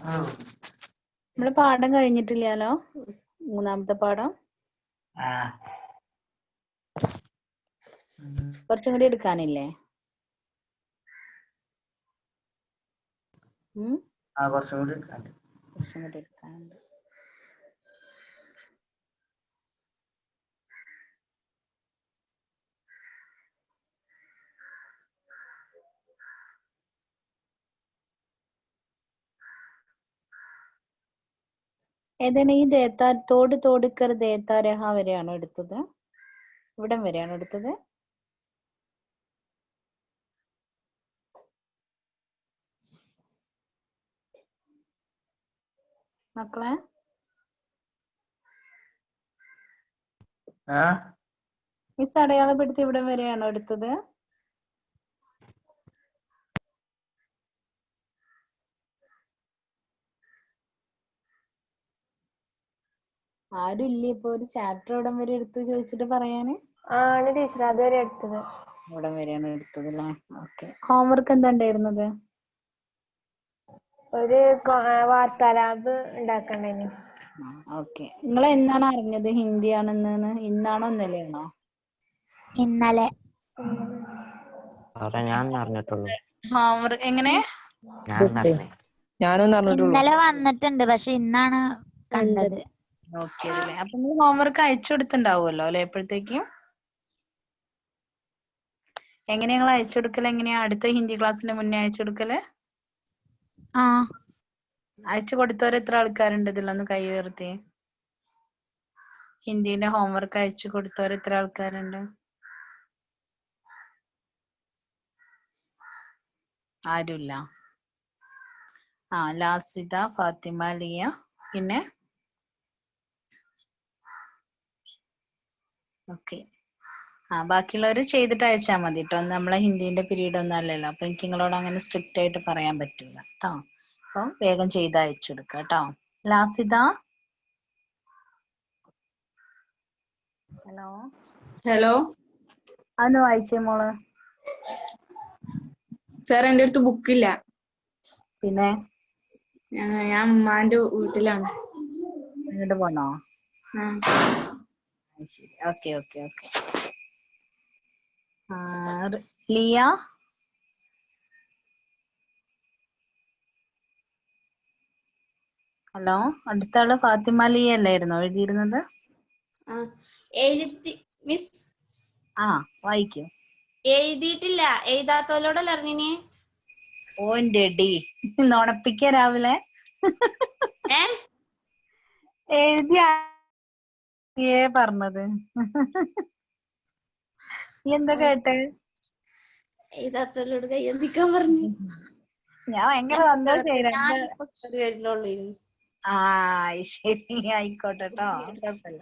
നമ്മള് പാഠം കഴിഞ്ഞിട്ടില്ലല്ലോ, മൂന്നാമത്തെ പാഠം കുറച്ചും കൂടി എടുക്കാനില്ലേ? കുറച്ചും കൂടി എടുക്കാനുണ്ട്. ഏതാണ് ഈ തോടുക്കർ ദേത്താരഹ വരെയാണോ എടുത്തത്? ഇവിടം വരെയാണോ എടുത്തത്? മക്കളെ മിസ് അടയാളപ്പെടുത്തി ഇവിടം വരെയാണോ എടുത്തത്? ആരും ഇല്ലേ ഇപ്പൊ ഒരു ചാപ്റ്റർ ഇവിടം വരെ എടുത്തു ചോദിച്ചിട്ട് പറയാന്? ആണ് ടീച്ചർ, അതുവരെ എടുത്തത്. ഇവിടം വരെയാണ് എടുത്തത് അല്ലേ? ഓക്കെ. ഹോംവർക്ക് എന്താ ഉണ്ടായിരുന്നത്? ഒരു വാർത്താലാബ് ഉണ്ടാക്കണ്ടേന്. ഓക്കെ. നിങ്ങൾ എന്നാണ് അറിഞ്ഞത് ഹിന്ദി ആണെന്ന്? ഇന്നാണോ ഇന്നലെയാണോ? ഇന്നലെ. ഞാൻ അറിഞ്ഞിട്ടുള്ളൂ. ഹോംവർക്ക് എങ്ങനെ? ഞാനൊന്നും അറിഞ്ഞിട്ടുള്ളൂ. ഇന്നലെ വന്നിട്ടുണ്ട്, പക്ഷെ ഇന്നാണ് കണ്ടത്. ഓക്കെ അല്ലേ. അപ്പൊ നിങ്ങൾ ഹോംവർക്ക് അയച്ചു കൊടുത്തിണ്ടാവുമല്ലോ അല്ലെ എപ്പോഴത്തേക്കും? എങ്ങനെയാ നിങ്ങൾ അയച്ചു കൊടുക്കല്? എങ്ങനെയാ അടുത്ത ഹിന്ദി ക്ലാസ്സിന്റെ മുന്നേ അയച്ചു കൊടുക്കല്? അയച്ചു കൊടുത്തവർ എത്ര ആൾക്കാരുണ്ട്? ഇതിലൊന്ന് കൈ ഉയർത്തി. ഹിന്ദിന്റെ ഹോംവർക്ക് അയച്ചു കൊടുത്തവർ എത്ര ആൾക്കാരുണ്ട്? ആരുമില്ല. ലാസിദ, ഫാത്തിമ, ലിയ, പിന്നെ ഓക്കെ. ബാക്കിയുള്ളവര് ചെയ്തിട്ട് അയച്ചാൽ മതി കേട്ടോ. നമ്മളെ ഹിന്ദിന്റെ പീരീഡ് ഒന്നും അല്ലല്ലോ, അപ്പൊ എനിക്ക് നിങ്ങളോട് അങ്ങനെ സ്ട്രിക്റ്റ് ആയിട്ട് പറയാൻ പറ്റില്ല കേട്ടോ. അപ്പൊ വേഗം ചെയ്ത് അയച്ചു കൊടുക്കുക കേട്ടോ. ലാസിദ, ഹലോ. ഹലോ അതൊന്ന് വായിച്ചേ മോള്. സാർ, എൻ്റെ അടുത്ത് ബുക്കില്ല. പിന്നെ ഞാൻ ഉമ്മാന്റെ വീട്ടിലാണ്. ഇങ്ങോട്ട് പോണോ? ശരി. ഓക്കെ. ലിയ, ഹലോ. അടുത്ത ആള് ഫാത്തിമ ലിയ അല്ലായിരുന്നോ എഴുതിയിരുന്നത്? വായിക്കൂ. എഴുതിയിട്ടില്ല. എഴുതാത്തോലോടല്ല അറിഞ്ഞിനി. ഓന്റെ ഡി നുണപ്പിക്ക രാവിലെ എഴുതിയ പറഞ്ഞത്. നീ എന്താ കേട്ടെ? എഴുതാത്തോലോട് കയ്യന്തിക്കാൻ പറഞ്ഞു. ഞാൻ ഭയങ്കര സന്തോഷായി. ശരി, ആയിക്കോട്ടെ ട്ടോ, കുഴപ്പമില്ല.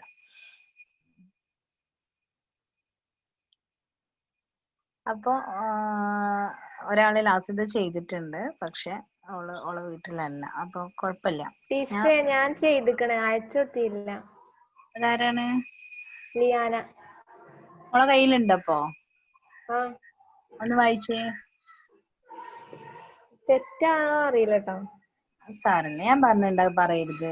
അപ്പൊ ഒരാളെ ലാസ്റ്റ് ചെയ്തിട്ടുണ്ട്, പക്ഷെ ഓളെ വീട്ടിലല്ല, അപ്പൊ കുഴപ്പമില്ല. ടീച്ചറെ, ഞാൻ ചെയ്തിക്കണേ, അയച്ചോട്ടില്ല. അതാരാണ്? ലിയാന. ഓളെ കയ്യിലുണ്ടപ്പോ? ഒന്ന് വായിച്ചേ. തെറ്റാണോ അറിയില്ല കേട്ടോ. സാറില്ല, ഞാൻ പറഞ്ഞിട്ടുണ്ടാ പറയരുത്.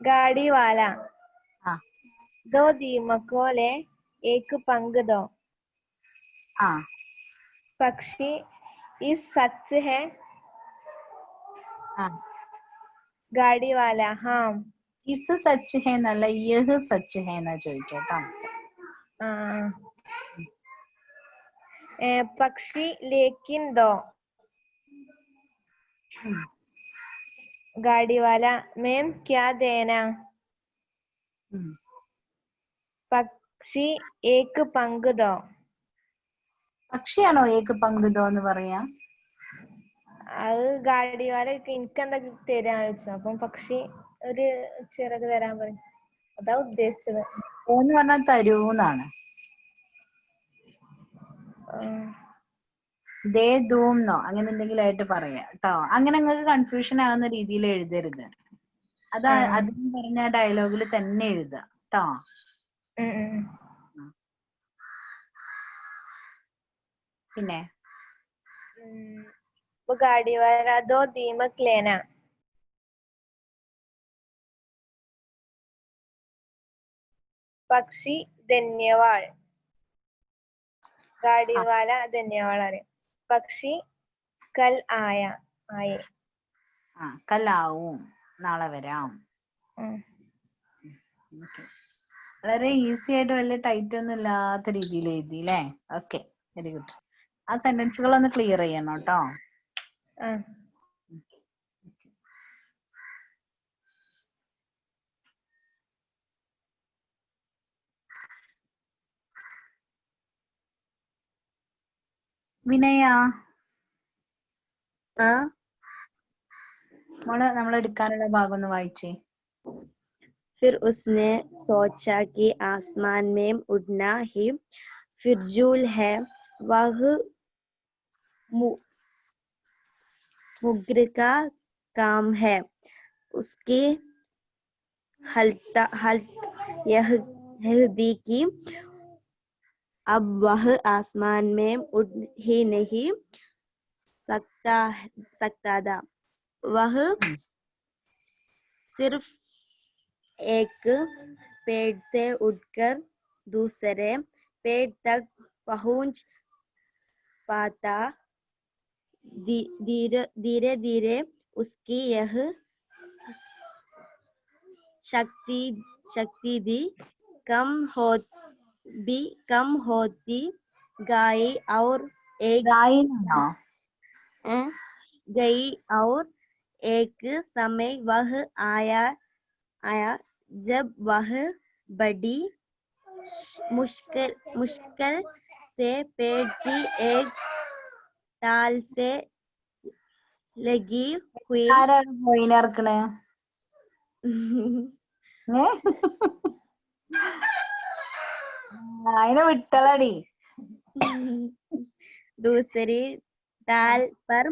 गाड़ी वाला दो दीमकों ले एक पंख दो। पक्षी इस सच है। गाड़ी वाला हाँ इस सच है नല്ല यह सच है ना ചോദിക്കട്ടോ. पक्षी लेकिन दो। गाड़ी वाला मैम क्या देना। പക്ഷി ഏക് പങ്ക് ദോ. പക്ഷിയാണോ ഏക് പങ്ക് ദോ എന്ന് പറയാ? അത് ഗാഡിവാല എനിക്കെന്താ തരാന്ന് വെച്ചു. അപ്പം പക്ഷി ഒരു ചിറക് തരാൻ പറയും. അതാ ഉദ്ദേശിച്ചത്. എന്ന് പറഞ്ഞാൽ തരൂന്നാണ്. ദേ ദൂംന്നോ അങ്ങനെ എന്തെങ്കിലും ആയിട്ട് പറയാ കേട്ടോ. അങ്ങനെ നിങ്ങൾക്ക് കൺഫ്യൂഷൻ ആകുന്ന രീതിയിൽ എഴുതരുത്. അത് അതിന് പറഞ്ഞ ഡയലോഗിൽ തന്നെ എഴുതുക കേട്ടോ. പിന്നെ वो गाड़ी वाला 2 दीमक लेना। पक्षी धन्यवाद। गाड़ी वाला धन्यवाद अरे पक्षी कल आया आए। ആ കലാവും നാളെ വരാം. Okay. വളരെ ഈസി ആയിട്ട് വലിയ ടൈറ്റ് ഒന്നും ഇല്ലാത്ത രീതിയിൽ എഴുതി അല്ലേ? Okay, very good. ആ സെന്റൻസുകളൊന്ന് ക്ലിയർ ചെയ്യണം കേട്ടോ. വിനയ മോള് നമ്മൾ എടുക്കാനുള്ള ഭാഗം ഒന്ന് വായിച്ചേ. फिर उसने सोचा कि आसमान में उड़ना ही फिजूल है, वह मुग्र का काम है। उसकी हालत यह दी कि अब वह आसमान में उड़ ही नहीं सकता था। वह सिर्फ एक पेड़ से उड़कर दूसरे पेड़ तक पहुंच पाता। धीरे धीरे उसकी यह शक्ति भी कम होती गई और एक समय वह आया जब वह बड़ी मुश्किल से पेड़ की एक टाल से लगी हुई ആരാണ് പോയിനിറക്കണേ? അതിനെ വിട്ടളടി. दूसरी टाल पर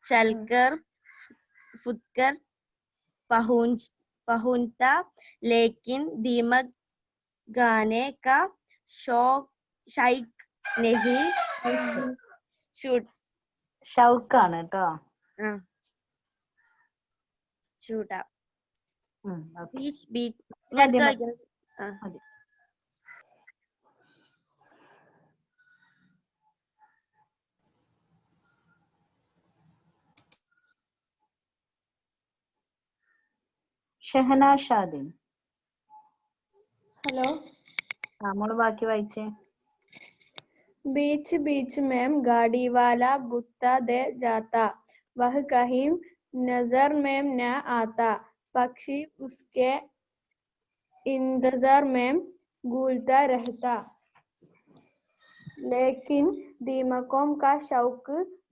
चलकर फुटकर पहुंचता, लेकिन दीमक गाने का शौक नहीं ഷൗക്കാണ് കേട്ടോ. छूटा। बीच बीच മതി. ഷഹന ഷാദിൻ. हेलो। മോള് ബാക്കി വായിച്ചേ. बीच बीच में गाड़ी वाला बुत्ता दे जाता, वह कहीं नजर में न आता। पक्षी उसके इंतजार में गूलता रहता, लेकिन दीमकों का शौक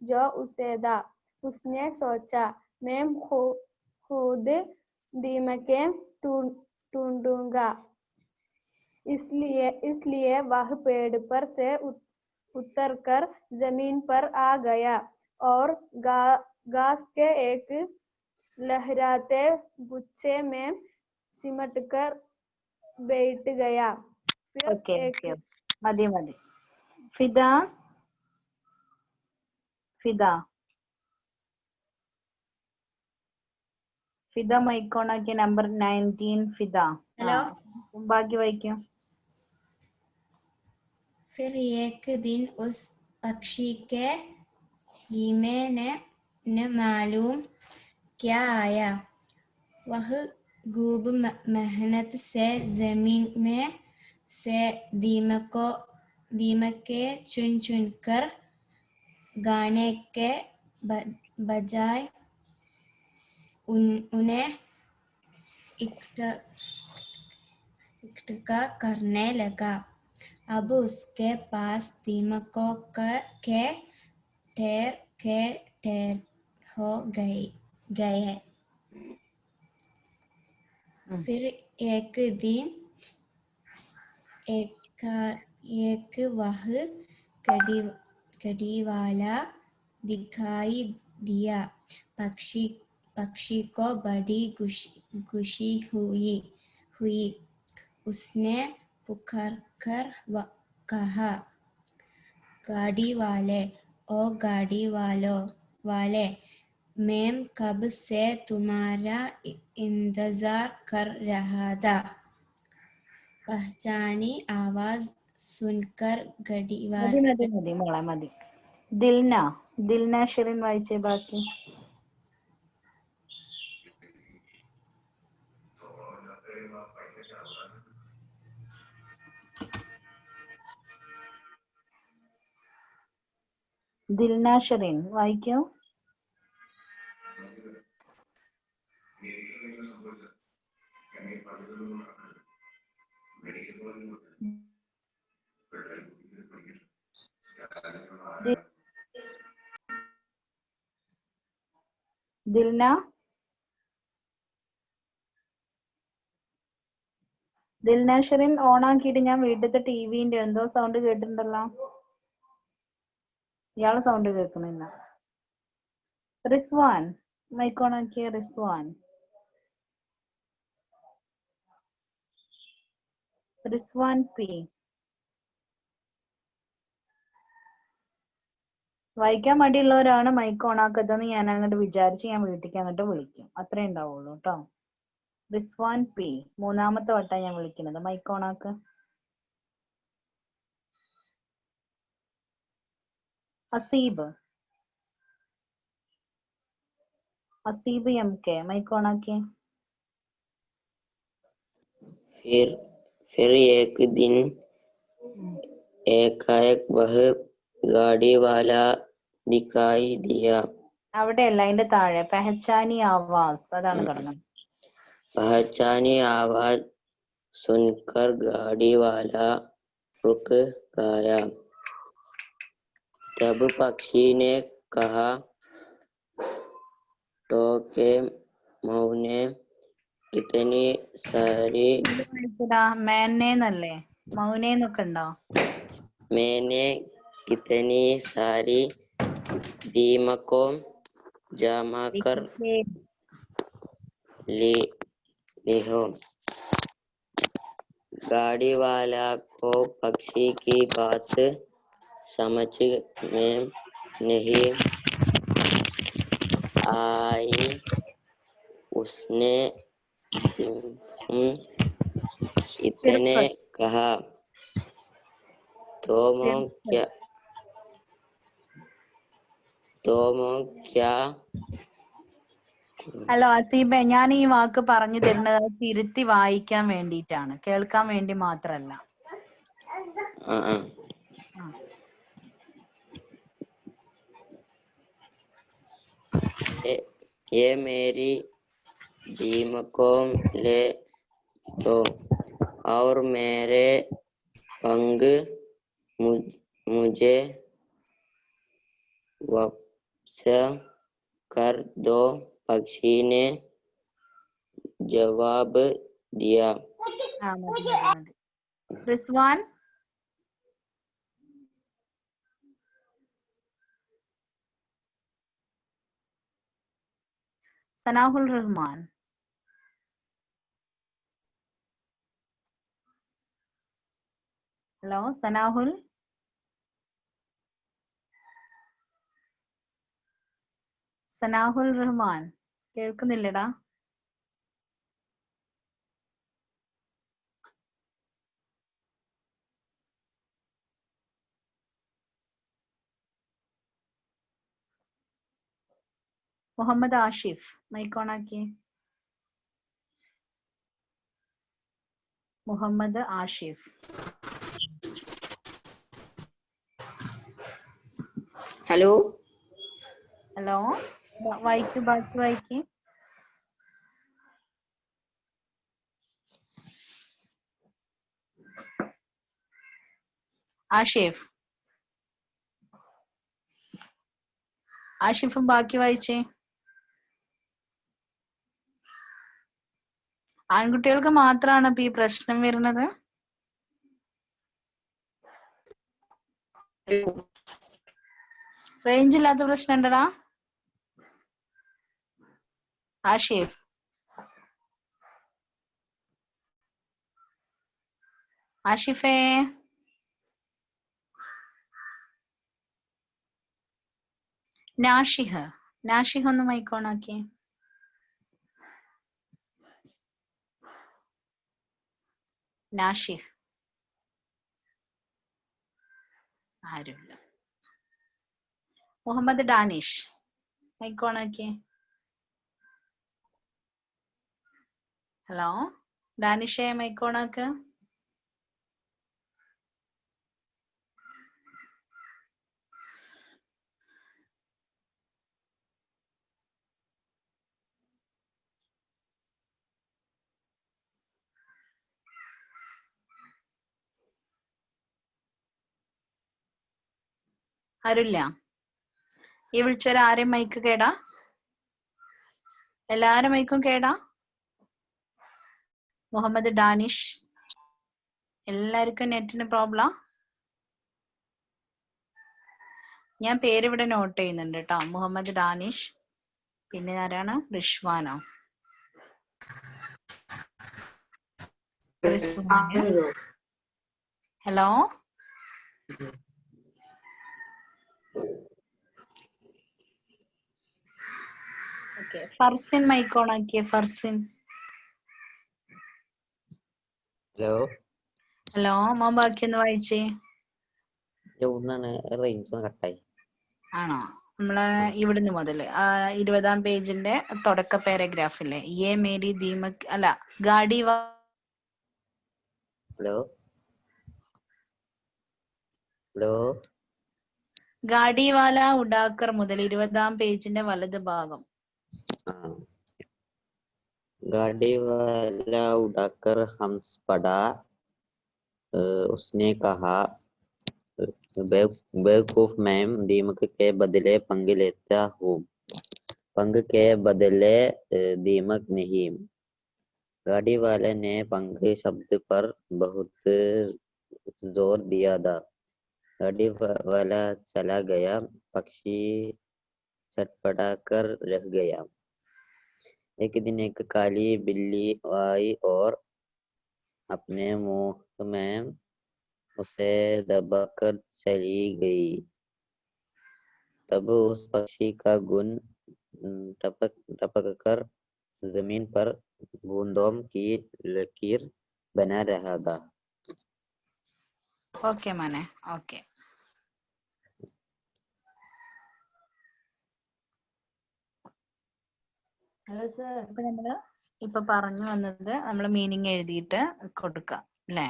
जो उसे था। उसने सोचा, मैं खुद दीमकें ढूंढूंगा। इसलिए वह पेड़ पर से उतरकर जमीन पर आ गया और घास के एक लहराते गुच्छे में सिमटकर बैठ गया। फिर മതി. ഫിദ മൈക്കോണാക്കിയ നമ്പർ 19. ഫിദ. हेलो। ബാക്കി വായിക്കും. फिर एक दिन उस पक्षी के जीमे ने न मालूम क्या आया। वह खूब मेहनत से जमीन में से दीमके चुन कर गाने के बजाय उन्हें इकट्ठा करने लगा। अब उसके पास दीमकों के ढेर हो गए हैं। फिर एक दिन एक वह कड़ी वाला दिखाई दिया। पक्षी को बड़ी खुशी हुई। उसने पुकार कर कहा, गाड़ी वाले, ओ गाड़ी वालों, वाले। मैम कब से तुम्हारा इंतजार कर रहा था। पहचानी आवाज सुनकर घड़ीवाल മതി മോളെ മതി. ദിൽന ഷിറിൻ വായിച്ചേ ബാക്കി. ദിൽന ഷിറിൻ വായിക്കോ. ദിൽന ഷിറിൻ ഓൺ ആക്കിയിട്ട് ഞാൻ വീട്ടിലത്തെ ടിവിന്റെ എന്തോ സൗണ്ട് കേട്ടിട്ടുണ്ടല്ലോ. ഇയാളെ സൗണ്ട് കേൾക്കുന്നില്ല. റിസ്വാൻ മൈക്ക് ഓൺ ആക്കിയ. റിസ്വാൻ പി വായിക്കാൻ മടിയുള്ളവരാണ് മൈക്ക് ഓൺ ആക്കത്തെന്ന് ഞാൻ അങ്ങോട്ട് വിചാരിച്ച് ഞാൻ വീട്ടിലേക്ക് അങ്ങോട്ട് വിളിക്കും. അത്രേ ഉണ്ടാവുള്ളൂ കേട്ടോ. റിസ്വാൻ പി മൂന്നാമത്തെ വട്ടം ഞാൻ വിളിക്കുന്നത്. മൈക്ക് ഓൺ ആക്ക്. असीब एम के माइक ऑन आके. फिर एक दिन एकाएक वह गाड़ी वाला दिखाई दिया. അവിടെയല്ല, അതിന്റെ താഴെ പെഹച്ചാനി ആവാസ് അതാണ് കിടന്നത്. पहचानी आवाज सुनकर गाड़ी वाला रुक गया. तब पक्षी ने कहा, तो के मौने कितनी सारी. മേന്നല്ലേ മൗനേന്നൊക്കെ ഉണ്ടോ? मैंने कितनी सारी दीमकों जमा कर ली हो. गाड़ी वाला को पक्षी की बात समझ में नहीं आई. उसने इतने कहा, तुम क्या. ഹലോ അസീബെ, ഞാൻ ഈ വാക്ക് പറഞ്ഞു തരുന്നത് തിരുത്തി വായിക്കാൻ വേണ്ടിയിട്ടാണ്, കേൾക്കാൻ വേണ്ടി മാത്രല്ല. ये मेरी दीमकों ले लो और मेरे पंग मुझे वापस कर दो. पक्षी ने जवाब दिया. റിസ്വാൻ സനാഹുൽ റഹ്മാൻ. ഹലോ സനാഹുൽ. റഹ്മാൻ കേൾക്കുന്നില്ലടാ. മുഹമ്മദ് ആഷിഫ് മൈക്ക് ഓൺ ആക്കി. മുഹമ്മദ് ആഷിഫ്. ഹലോ വായിക്ക്, ബാക്കി വായിക്ക്. ആഷിഫും ബാക്കി വായിച്ചേ. ആൺകുട്ടികൾക്ക് മാത്രമാണ് ഇപ്പൊ ഈ പ്രശ്നം വരുന്നത്. റേഞ്ച് ഇല്ലാത്ത പ്രശ്നം ഉണ്ടടാ ആഷിഫ്. ആഷിഫേ നാഷിഹ്, നാഷിഹ് ഒന്ന് മൈക്ക് ഓൺ ആക്കിയേ. നാഷിഹ് ആരുമില്ല. മുഹമ്മദ് ഡാനിഷ് മൈക്ക് ഓൺ ആക്കിയേ. ഹലോ ഡാനിഷേ മൈക്ക് ഓൺ ആക്ക്. ആരുമില്ല. ഈ വിളിച്ചവരാരെയും മൈക്ക് കേടാ? എല്ലാരും മൈക്കും കേടാ? മുഹമ്മദ് ഡാനിഷ്, എല്ലാവർക്കും നെറ്റിന് പ്രോബ്ലം? ഞാൻ പേരിവിടെ നോട്ട് ചെയ്യുന്നുണ്ട് കേട്ടോ. മുഹമ്മദ് ഡാനിഷ്, പിന്നെ ആരാണ്? റിഷ്വാനോ? റിസ്വാന്. Hello okay. Farsin mic on ആക്കിയേ. ഫർസിൻ. ഹലോ, ഹലോ മോൻ ബാക്കി ഒന്ന് വായിച്ചേ. ഒന്നാണ് റേഞ്ച് കട്ടായി. ആണോ? നമ്മള് ഇവിടുന്ന് മുതല് 20-ാം പേജിന്റെ തുടക്ക പാരഗ്രാഫില്ലേ, യേ മേരി ദീമക് അല്ല ഗാഡി ഹലോ ഹലോ ഗാഡിവാല ഉഡാക്കർ മുതൽ 20-ാം പേജിന്റെ വലത് ഭാഗം. गाड़ी वाला उड़ाकर हंस पड़ा। उसने कहा, बेवकूफ मैम, दीमक के बदले पंग लेता हूँ। पंग के बदले दीमक नहीं। गाड़ी वाले ने पंग शब्द पर बहुत जोर दिया था। गाड़ी वाला चला गया, पक्षी छटपटा कर रह गया। एक दिन एक काली बिल्ली आई और अपने मुंह में उसे दबाकर चली गई। तब उस पक्षी का गुण टपक कर जमीन पर बूंदों की लकीर बना रहा था। ഓക്കെ മോനെ, ഓക്കെ. അപ്പൊ നമ്മള് ഇപ്പൊ പറഞ്ഞു വന്നത് നമ്മള് മീനിങ് എഴുതിയിട്ട് കൊടുക്കാം അല്ലേ?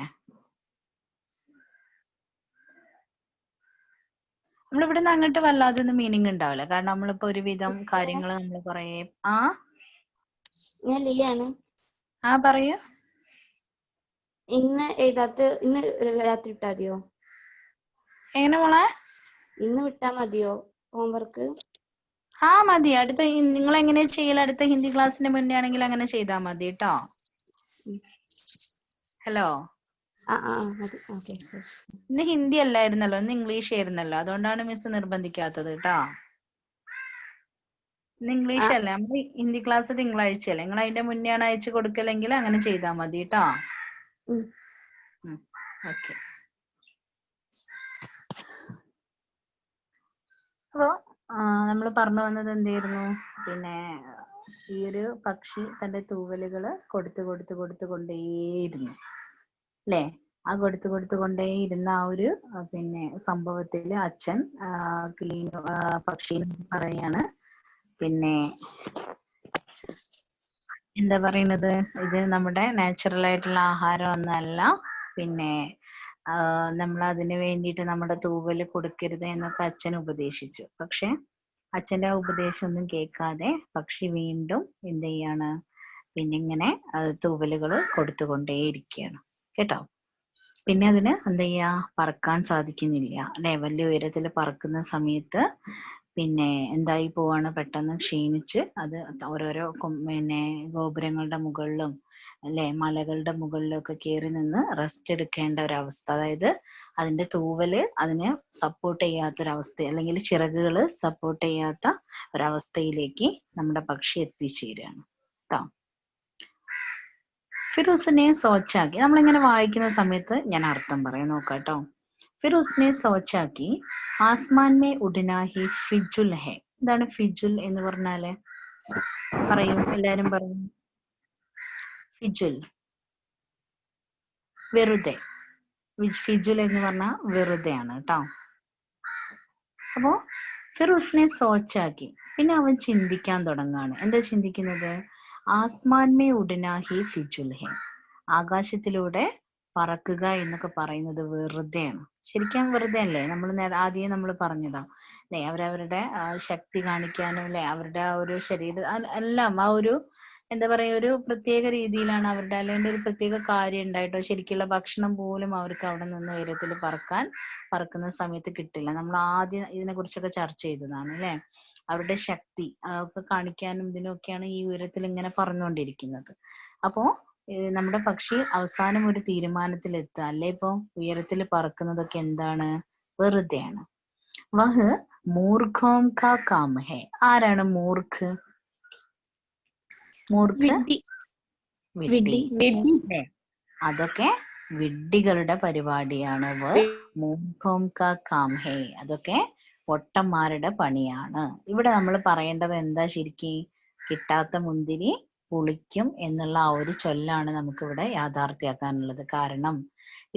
നമ്മളിവിടുന്ന് അങ്ങോട്ട് വല്ലാതെ ഒന്നും മീനിങ് ഉണ്ടാവില്ല, കാരണം നമ്മളിപ്പോ ഒരുവിധം കാര്യങ്ങൾ നമ്മൾ കുറേ ഞാൻ ലിയാണ്. പറയൂ. ഇന്ന് ഇന്ന് രാത്രി വിട്ടാ മതിയോ? എങ്ങനെ മോളെ? ഇന്ന് വിട്ടാ മതിയോ ഹോംവർക്ക്? മതി. അടുത്ത നിങ്ങൾ എങ്ങനെയാ ചെയ്യല? അടുത്ത ഹിന്ദി ക്ലാസ്സിന്റെ മുന്നേ ആണെങ്കിൽ അങ്ങനെ ചെയ്താൽ മതി കേട്ടോ. ഹലോ, ഇന്ന് ഹിന്ദി അല്ലായിരുന്നല്ലോ, ഇന്ന് ഇംഗ്ലീഷ് ആയിരുന്നല്ലോ, അതുകൊണ്ടാണ് മിസ് നിർബന്ധിക്കാത്തത് കേട്ടോ. ഇന്ന് ഇംഗ്ലീഷ് അല്ലേ, നമ്മൾ ഹിന്ദി ക്ലാസ് തിങ്കളാഴ്ച അല്ലേ, നിങ്ങൾ അതിന്റെ മുന്നേ ആണ് അയച്ചു കൊടുക്കലെങ്കിൽ അങ്ങനെ ചെയ്താൽ മതി കേട്ടോ. ഓക്കെ. അപ്പോ നമ്മൾ പറഞ്ഞു വന്നത് എന്തായിരുന്നു? പിന്നെ ഈ ഒരു പക്ഷി തന്റെ തൂവലുകള് കൊടുത്തുകൊണ്ടേയിരുന്നു അല്ലേ? ആ കൊടുത്തുകൊണ്ടേയിരുന്ന ആ ഒരു പിന്നെ സംഭവത്തില് അച്ഛൻ പക്ഷിയിൽ പറയാണ്, പിന്നെ എന്താ പറയുന്നത്, ഇത് നമ്മുടെ നാച്ചുറൽ ആയിട്ടുള്ള ആഹാരം ഒന്നല്ല, പിന്നെ നമ്മൾ അതിന് വേണ്ടിയിട്ട് നമ്മുടെ തൂവല് കൊടുക്കരുത് എന്നൊക്കെ അച്ഛൻ ഉപദേശിച്ചു. പക്ഷെ അച്ഛന്റെ ആ ഉപദേശം ഒന്നും കേൾക്കാതെ പക്ഷി വീണ്ടും എന്ത് ചെയ്യാണ്, പിന്നെ ഇങ്ങനെ തൂവലുകൾ കൊടുത്തുകൊണ്ടേയിരിക്കുകയാണ് കേട്ടോ. പിന്നെ അതിന് എന്ത് ചെയ്യാ, പറക്കാൻ സാധിക്കുന്നില്ല അല്ലെ? വലിയ ഉയരത്തിൽ പറക്കുന്ന സമയത്ത് പിന്നെ എന്തായി പോവാണ്, പെട്ടെന്ന് ക്ഷീണിച്ച് അത് ഓരോരോ പിന്നെ ഗോപുരങ്ങളുടെ മുകളിലും അല്ലെ മലകളുടെ മുകളിലൊക്കെ കയറി നിന്ന് റെസ്റ്റ് എടുക്കേണ്ട ഒരവസ്ഥ, അതായത് അതിന്റെ തൂവല് അതിനെ സപ്പോർട്ട് ചെയ്യാത്തൊരവസ്ഥ, അല്ലെങ്കിൽ ചിറകുകള് സപ്പോർട്ട് ചെയ്യാത്ത ഒരവസ്ഥയിലേക്ക് നമ്മുടെ പക്ഷി എത്തിച്ചേരുകയാണ് കേട്ടോ. फिर उसने सोचा कि നമ്മളിങ്ങനെ വായിക്കുന്ന സമയത്ത് ഞാൻ അർത്ഥം പറയാൻ നോക്കാം കേട്ടോ. फिर उसने सोचा कि आसमान में उड़ना ही फिजुल है. എന്താണ് ഫിജുൽ എന്ന് പറഞ്ഞാല്? പറയൂ, എല്ലാരും പറയൂ. ഫിജുൽ, വെറുതെ. ഫിജുൽ എന്ന് പറഞ്ഞാൽ വെറുതെയാണ് കേട്ടോ. അപ്പോ ഫിർ ഉസ്നെ സോച്ചാക്കി, പിന്നെ അവൻ ചിന്തിക്കാൻ തുടങ്ങാണ്. എന്താ ചിന്തിക്കുന്നത്? ആസ്മാൻ മേ ഉഡ്നാ ഹി ഫിജുൽ ഹെ, ആകാശത്തിലൂടെ പറക്കുക എന്നൊക്കെ പറയുന്നത് വെറുതെയാണ്. ശരിക്കും വെറുതെ അല്ലേ? നമ്മൾ ആദ്യം നമ്മൾ പറഞ്ഞതാ അല്ലെ, അവരവരുടെ ശക്തി കാണിക്കാനും അല്ലെ, അവരുടെ ആ ഒരു ശരീരം എല്ലാം ആ ഒരു എന്താ പറയാ, ഒരു പ്രത്യേക രീതിയിലാണ് അവരുടെ, അല്ലെങ്കിൽ ഒരു പ്രത്യേക കാര്യം ഉണ്ടായിട്ടോ ശരിക്കുള്ള ഭക്ഷണം പോലും അവർക്ക് അവിടെ നിന്ന് ഉയരത്തിൽ പറക്കുന്ന സമയത്ത് കിട്ടില്ല. നമ്മൾ ആദ്യം ഇതിനെ കുറിച്ചൊക്കെ ചർച്ച ചെയ്തതാണ് അല്ലെ. അവരുടെ ശക്തി ഒക്കെ കാണിക്കാനും ഇതിനൊക്കെയാണ് ഈ ഉയരത്തിൽ ഇങ്ങനെ പറഞ്ഞുകൊണ്ടിരിക്കുന്നത്. അപ്പോ നമ്മുടെ പക്ഷി അവസാനം ഒരു തീരുമാനത്തിൽ എത്തുക അല്ലെ, ഇപ്പൊ ഉയരത്തിൽ പറക്കുന്നതൊക്കെ എന്താണ്? വെറുതെയാണ്. വഹ് മൂർഖോം കാ കാം ഹെ, ആരാണ് മൂർഖ്? മൂർഖ് വിഡ്ഢി. അതൊക്കെ വിഡ്ഢികളുടെ പരിപാടിയാണ്. മൂർഖോം കാ കാം ഹെ, അതൊക്കെ പൊട്ടന്മാരുടെ പണിയാണ്. ഇവിടെ നമ്മൾ പറയേണ്ടത് എന്താ? ശരിക്കും കിട്ടാത്ത മുന്തിരി പുളിക്കും എന്നുള്ള ആ ഒരു ചൊല്ലാണ് നമുക്കിവിടെ യാഥാർത്ഥ്യമാക്കാനുള്ളത്. കാരണം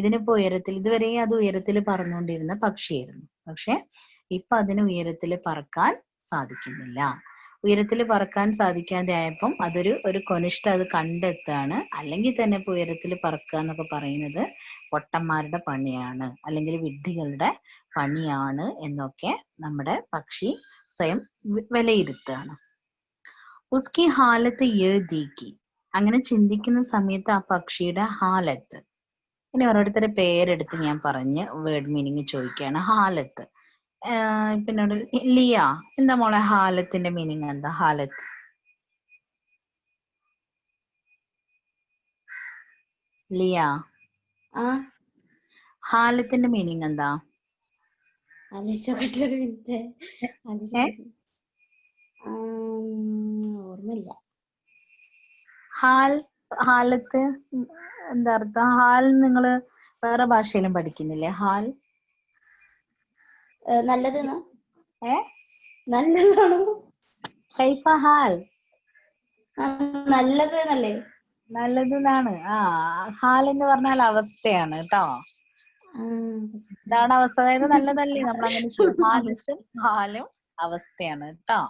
ഇതിനിപ്പോ ഉയരത്തിൽ, ഇതുവരെ അത് ഉയരത്തിൽ പറന്നുകൊണ്ടിരുന്ന പക്ഷിയായിരുന്നു. പക്ഷെ ഇപ്പൊ അതിന് ഉയരത്തിൽ പറക്കാൻ സാധിക്കുന്നില്ല. ഉയരത്തിൽ പറക്കാൻ സാധിക്കാതെ ആയപ്പം ഒരു കൊനിഷ്ഠ അത് കണ്ടെത്താണ്. അല്ലെങ്കിൽ തന്നെ ഇപ്പൊ ഉയരത്തിൽ പറക്കുക എന്നൊക്കെ പറയുന്നത് പൊട്ടന്മാരുടെ പണിയാണ്, അല്ലെങ്കിൽ വിഡ്ഢികളുടെ പണിയാണ് എന്നൊക്കെ നമ്മുടെ പക്ഷി സ്വയം വിലയിരുത്തുകയാണ്. ഉസ്കി ഹാലത്ത് യഹ്, അങ്ങനെ ചിന്തിക്കുന്ന സമയത്ത് ആ പക്ഷിയുടെ ഹാലത്ത്. ഇനി ഓരോരുത്തരുടെ പേരെടുത്ത് ഞാൻ പറഞ്ഞ് വേർഡ് മീനിങ് ചോദിക്കുകയാണ്. ഹാലത്ത്, പിന്നെ ലിയ, എന്താ മോളെ ഹാലത്തിന്റെ മീനിങ് എന്താ? ഹാലത്ത് ലിയ, ഹാലത്തിന്റെ മീനിങ് എന്താ? ഓർമ്മയില്ല. ഹാലത്ത് എന്താ അർത്ഥം? ഹാൽ നിങ്ങള് വേറെ ഭാഷയിലും പഠിക്കുന്നില്ലേ? ഹാൽ നല്ലത് നല്ലതാണോ? കൈഫ ഹാൽ, നല്ലത് എന്നല്ലേ? നല്ലത് എന്നാണ്. ഹാൽ എന്ന് പറഞ്ഞാൽ അവസ്ഥയാണ് കേട്ടോ. ഇതാണ് അവസ്ഥ, അതായത് നല്ലതല്ലേ, നമ്മൾ അങ്ങനെ ഹാലും അവസ്ഥയാണ് കേട്ടോ.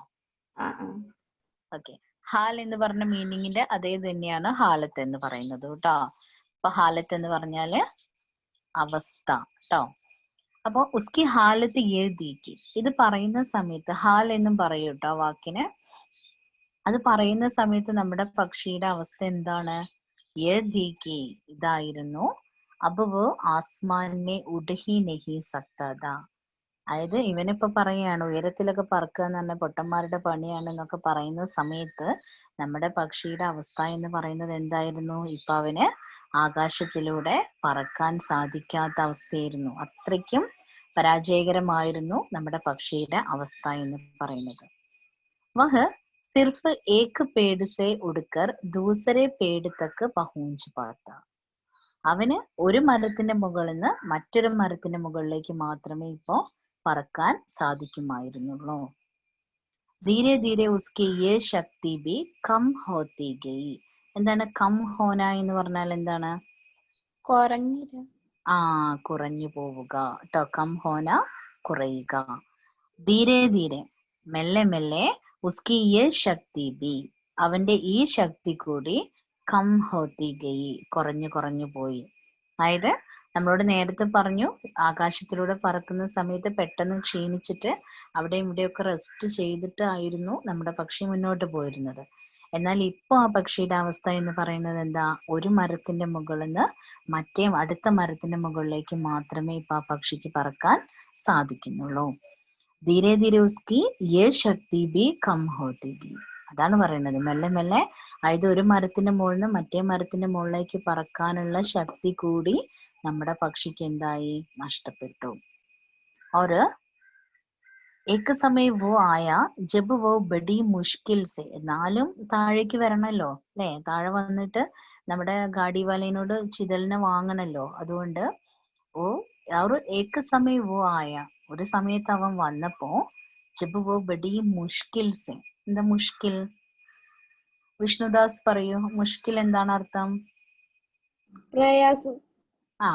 ഓക്കെ, ഹാൽ എന്ന് പറഞ്ഞ മീനിങ്ങിന്റെ അതേ തന്നെയാണ് ഹാലത്ത് എന്ന് പറയുന്നത് കേട്ടോ. അപ്പൊ ഹാലത്ത് എന്ന് പറഞ്ഞാല് അവസ്ഥ കേട്ടോ. അപ്പൊ ഉസ്കി ഹാലത്ത് എഴുതിക്ക്, ഇത് പറയുന്ന സമയത്ത് ഹാൽ എന്നും പറയൂ കേട്ടോ വാക്കിന്. അത് പറയുന്ന സമയത്ത് നമ്മുടെ പക്ഷിയുടെ അവസ്ഥ എന്താണ്? എഴുതിക്ക്, ഇതായിരുന്നു. അബ് ആസ്മാനെ ഉഡ്ഹി നഹി സക്താ, അതായത് ഇവനിപ്പോ പറയാണ് ഉയരത്തിലൊക്കെ പറക്കുക എന്ന് പറഞ്ഞാൽ പൊട്ടന്മാരുടെ പണിയാണ് എന്നൊക്കെ പറയുന്ന സമയത്ത് നമ്മുടെ പക്ഷിയുടെ അവസ്ഥ എന്ന് പറയുന്നത് എന്തായിരുന്നു? ഇപ്പൊ അവന് ആകാശത്തിലൂടെ പറക്കാൻ സാധിക്കാത്ത അവസ്ഥയായിരുന്നു. അത്രയ്ക്കും പരാജയകരമായിരുന്നു നമ്മുടെ പക്ഷിയുടെ അവസ്ഥ എന്ന് പറയുന്നത്. വഹ് സിർഫ് ഏക് പേട് സെ ഉടുക്കർ ദൂസരെ പേട് തക്ക് പഹൂഞ്ച് പാത്ത, അവന് ഒരു മരത്തിന്റെ മുകളിൽ നിന്ന് മറ്റൊരു മരത്തിന്റെ മുകളിലേക്ക് മാത്രമേ ഇപ്പോ പറക്കാൻ സാധിക്കുമായിരുന്നുള്ളൂ. ധീരെ ധീരെ ഉസ്കി യേ ശക്തി ബി കം ഹോത്തി ഗയി, എന്താണ് കം ഹോന എന്ന് പറഞ്ഞാൽ? എന്താണ്? കുറഞ്ഞു പോവുക ട്ടോ. കം ഹോന, കുറയുക. ധീരെ ധീരെ, മെല്ലെ മെല്ലെ. ഉസ്കി യേ ശക്തി ബി, അവന്റെ ഈ ശക്തി കൂടി കം ഹോത്തി ഗയി, കുറഞ്ഞു പോയി. അതായത് നമ്മളോട് നേരത്തെ പറഞ്ഞു, ആകാശത്തിലൂടെ പറക്കുന്ന സമയത്ത് പെട്ടെന്ന് ക്ഷീണിച്ചിട്ട് അവിടെയും ഇവിടെയൊക്കെ റെസ്റ്റ് ചെയ്തിട്ടായിരുന്നു നമ്മുടെ പക്ഷി മുന്നോട്ട് പോയിരുന്നത്. എന്നാൽ ഇപ്പൊ ആ പക്ഷിയുടെ അവസ്ഥ എന്ന് പറയുന്നത് എന്താ? ഒരു മരത്തിന്റെ മുകളിൽ നിന്ന് അടുത്ത മരത്തിന്റെ മുകളിലേക്ക് മാത്രമേ ഇപ്പൊ ആ പക്ഷിക്ക് പറക്കാൻ സാധിക്കുന്നുള്ളൂ. ധീരെ ധീരെ ഉസ്കി യേ ശക്തി ബി കം ഹോത്തി ബി, അതാണ് പറയുന്നത്. മെല്ലെ മെല്ലെ, അതായത് ഒരു മരത്തിന്റെ മുകളിൽ നിന്ന് മറ്റേ മരത്തിന്റെ മുകളിലേക്ക് പറക്കാനുള്ള ശക്തി കൂടി നമ്മുടെ പക്ഷിക്ക് എന്തായി? നഷ്ടപ്പെട്ടു. और एक समय वो आया जब वो बड़ी मुश्किल से, എന്നാലും താഴേക്ക് വരണല്ലോ അല്ലെ, താഴെ വന്നിട്ട് നമ്മുടെ ഗാഡിവാലയോട് ചിതലിനെ വാങ്ങണല്ലോ. അതുകൊണ്ട് ഓ ഒരു ഏക സമയം വോ ആയ, ഒരു സമയത്ത് അവൻ വന്നപ്പോ ജബ് വോ ബഡി മുഷ്കിൽ സെ. എന്താ മുഷ്കിൽ? വിഷ്ണുദാസ് പറയൂ, മുഷ്കിൽ എന്താണ് അർത്ഥം? പ്രയാസം.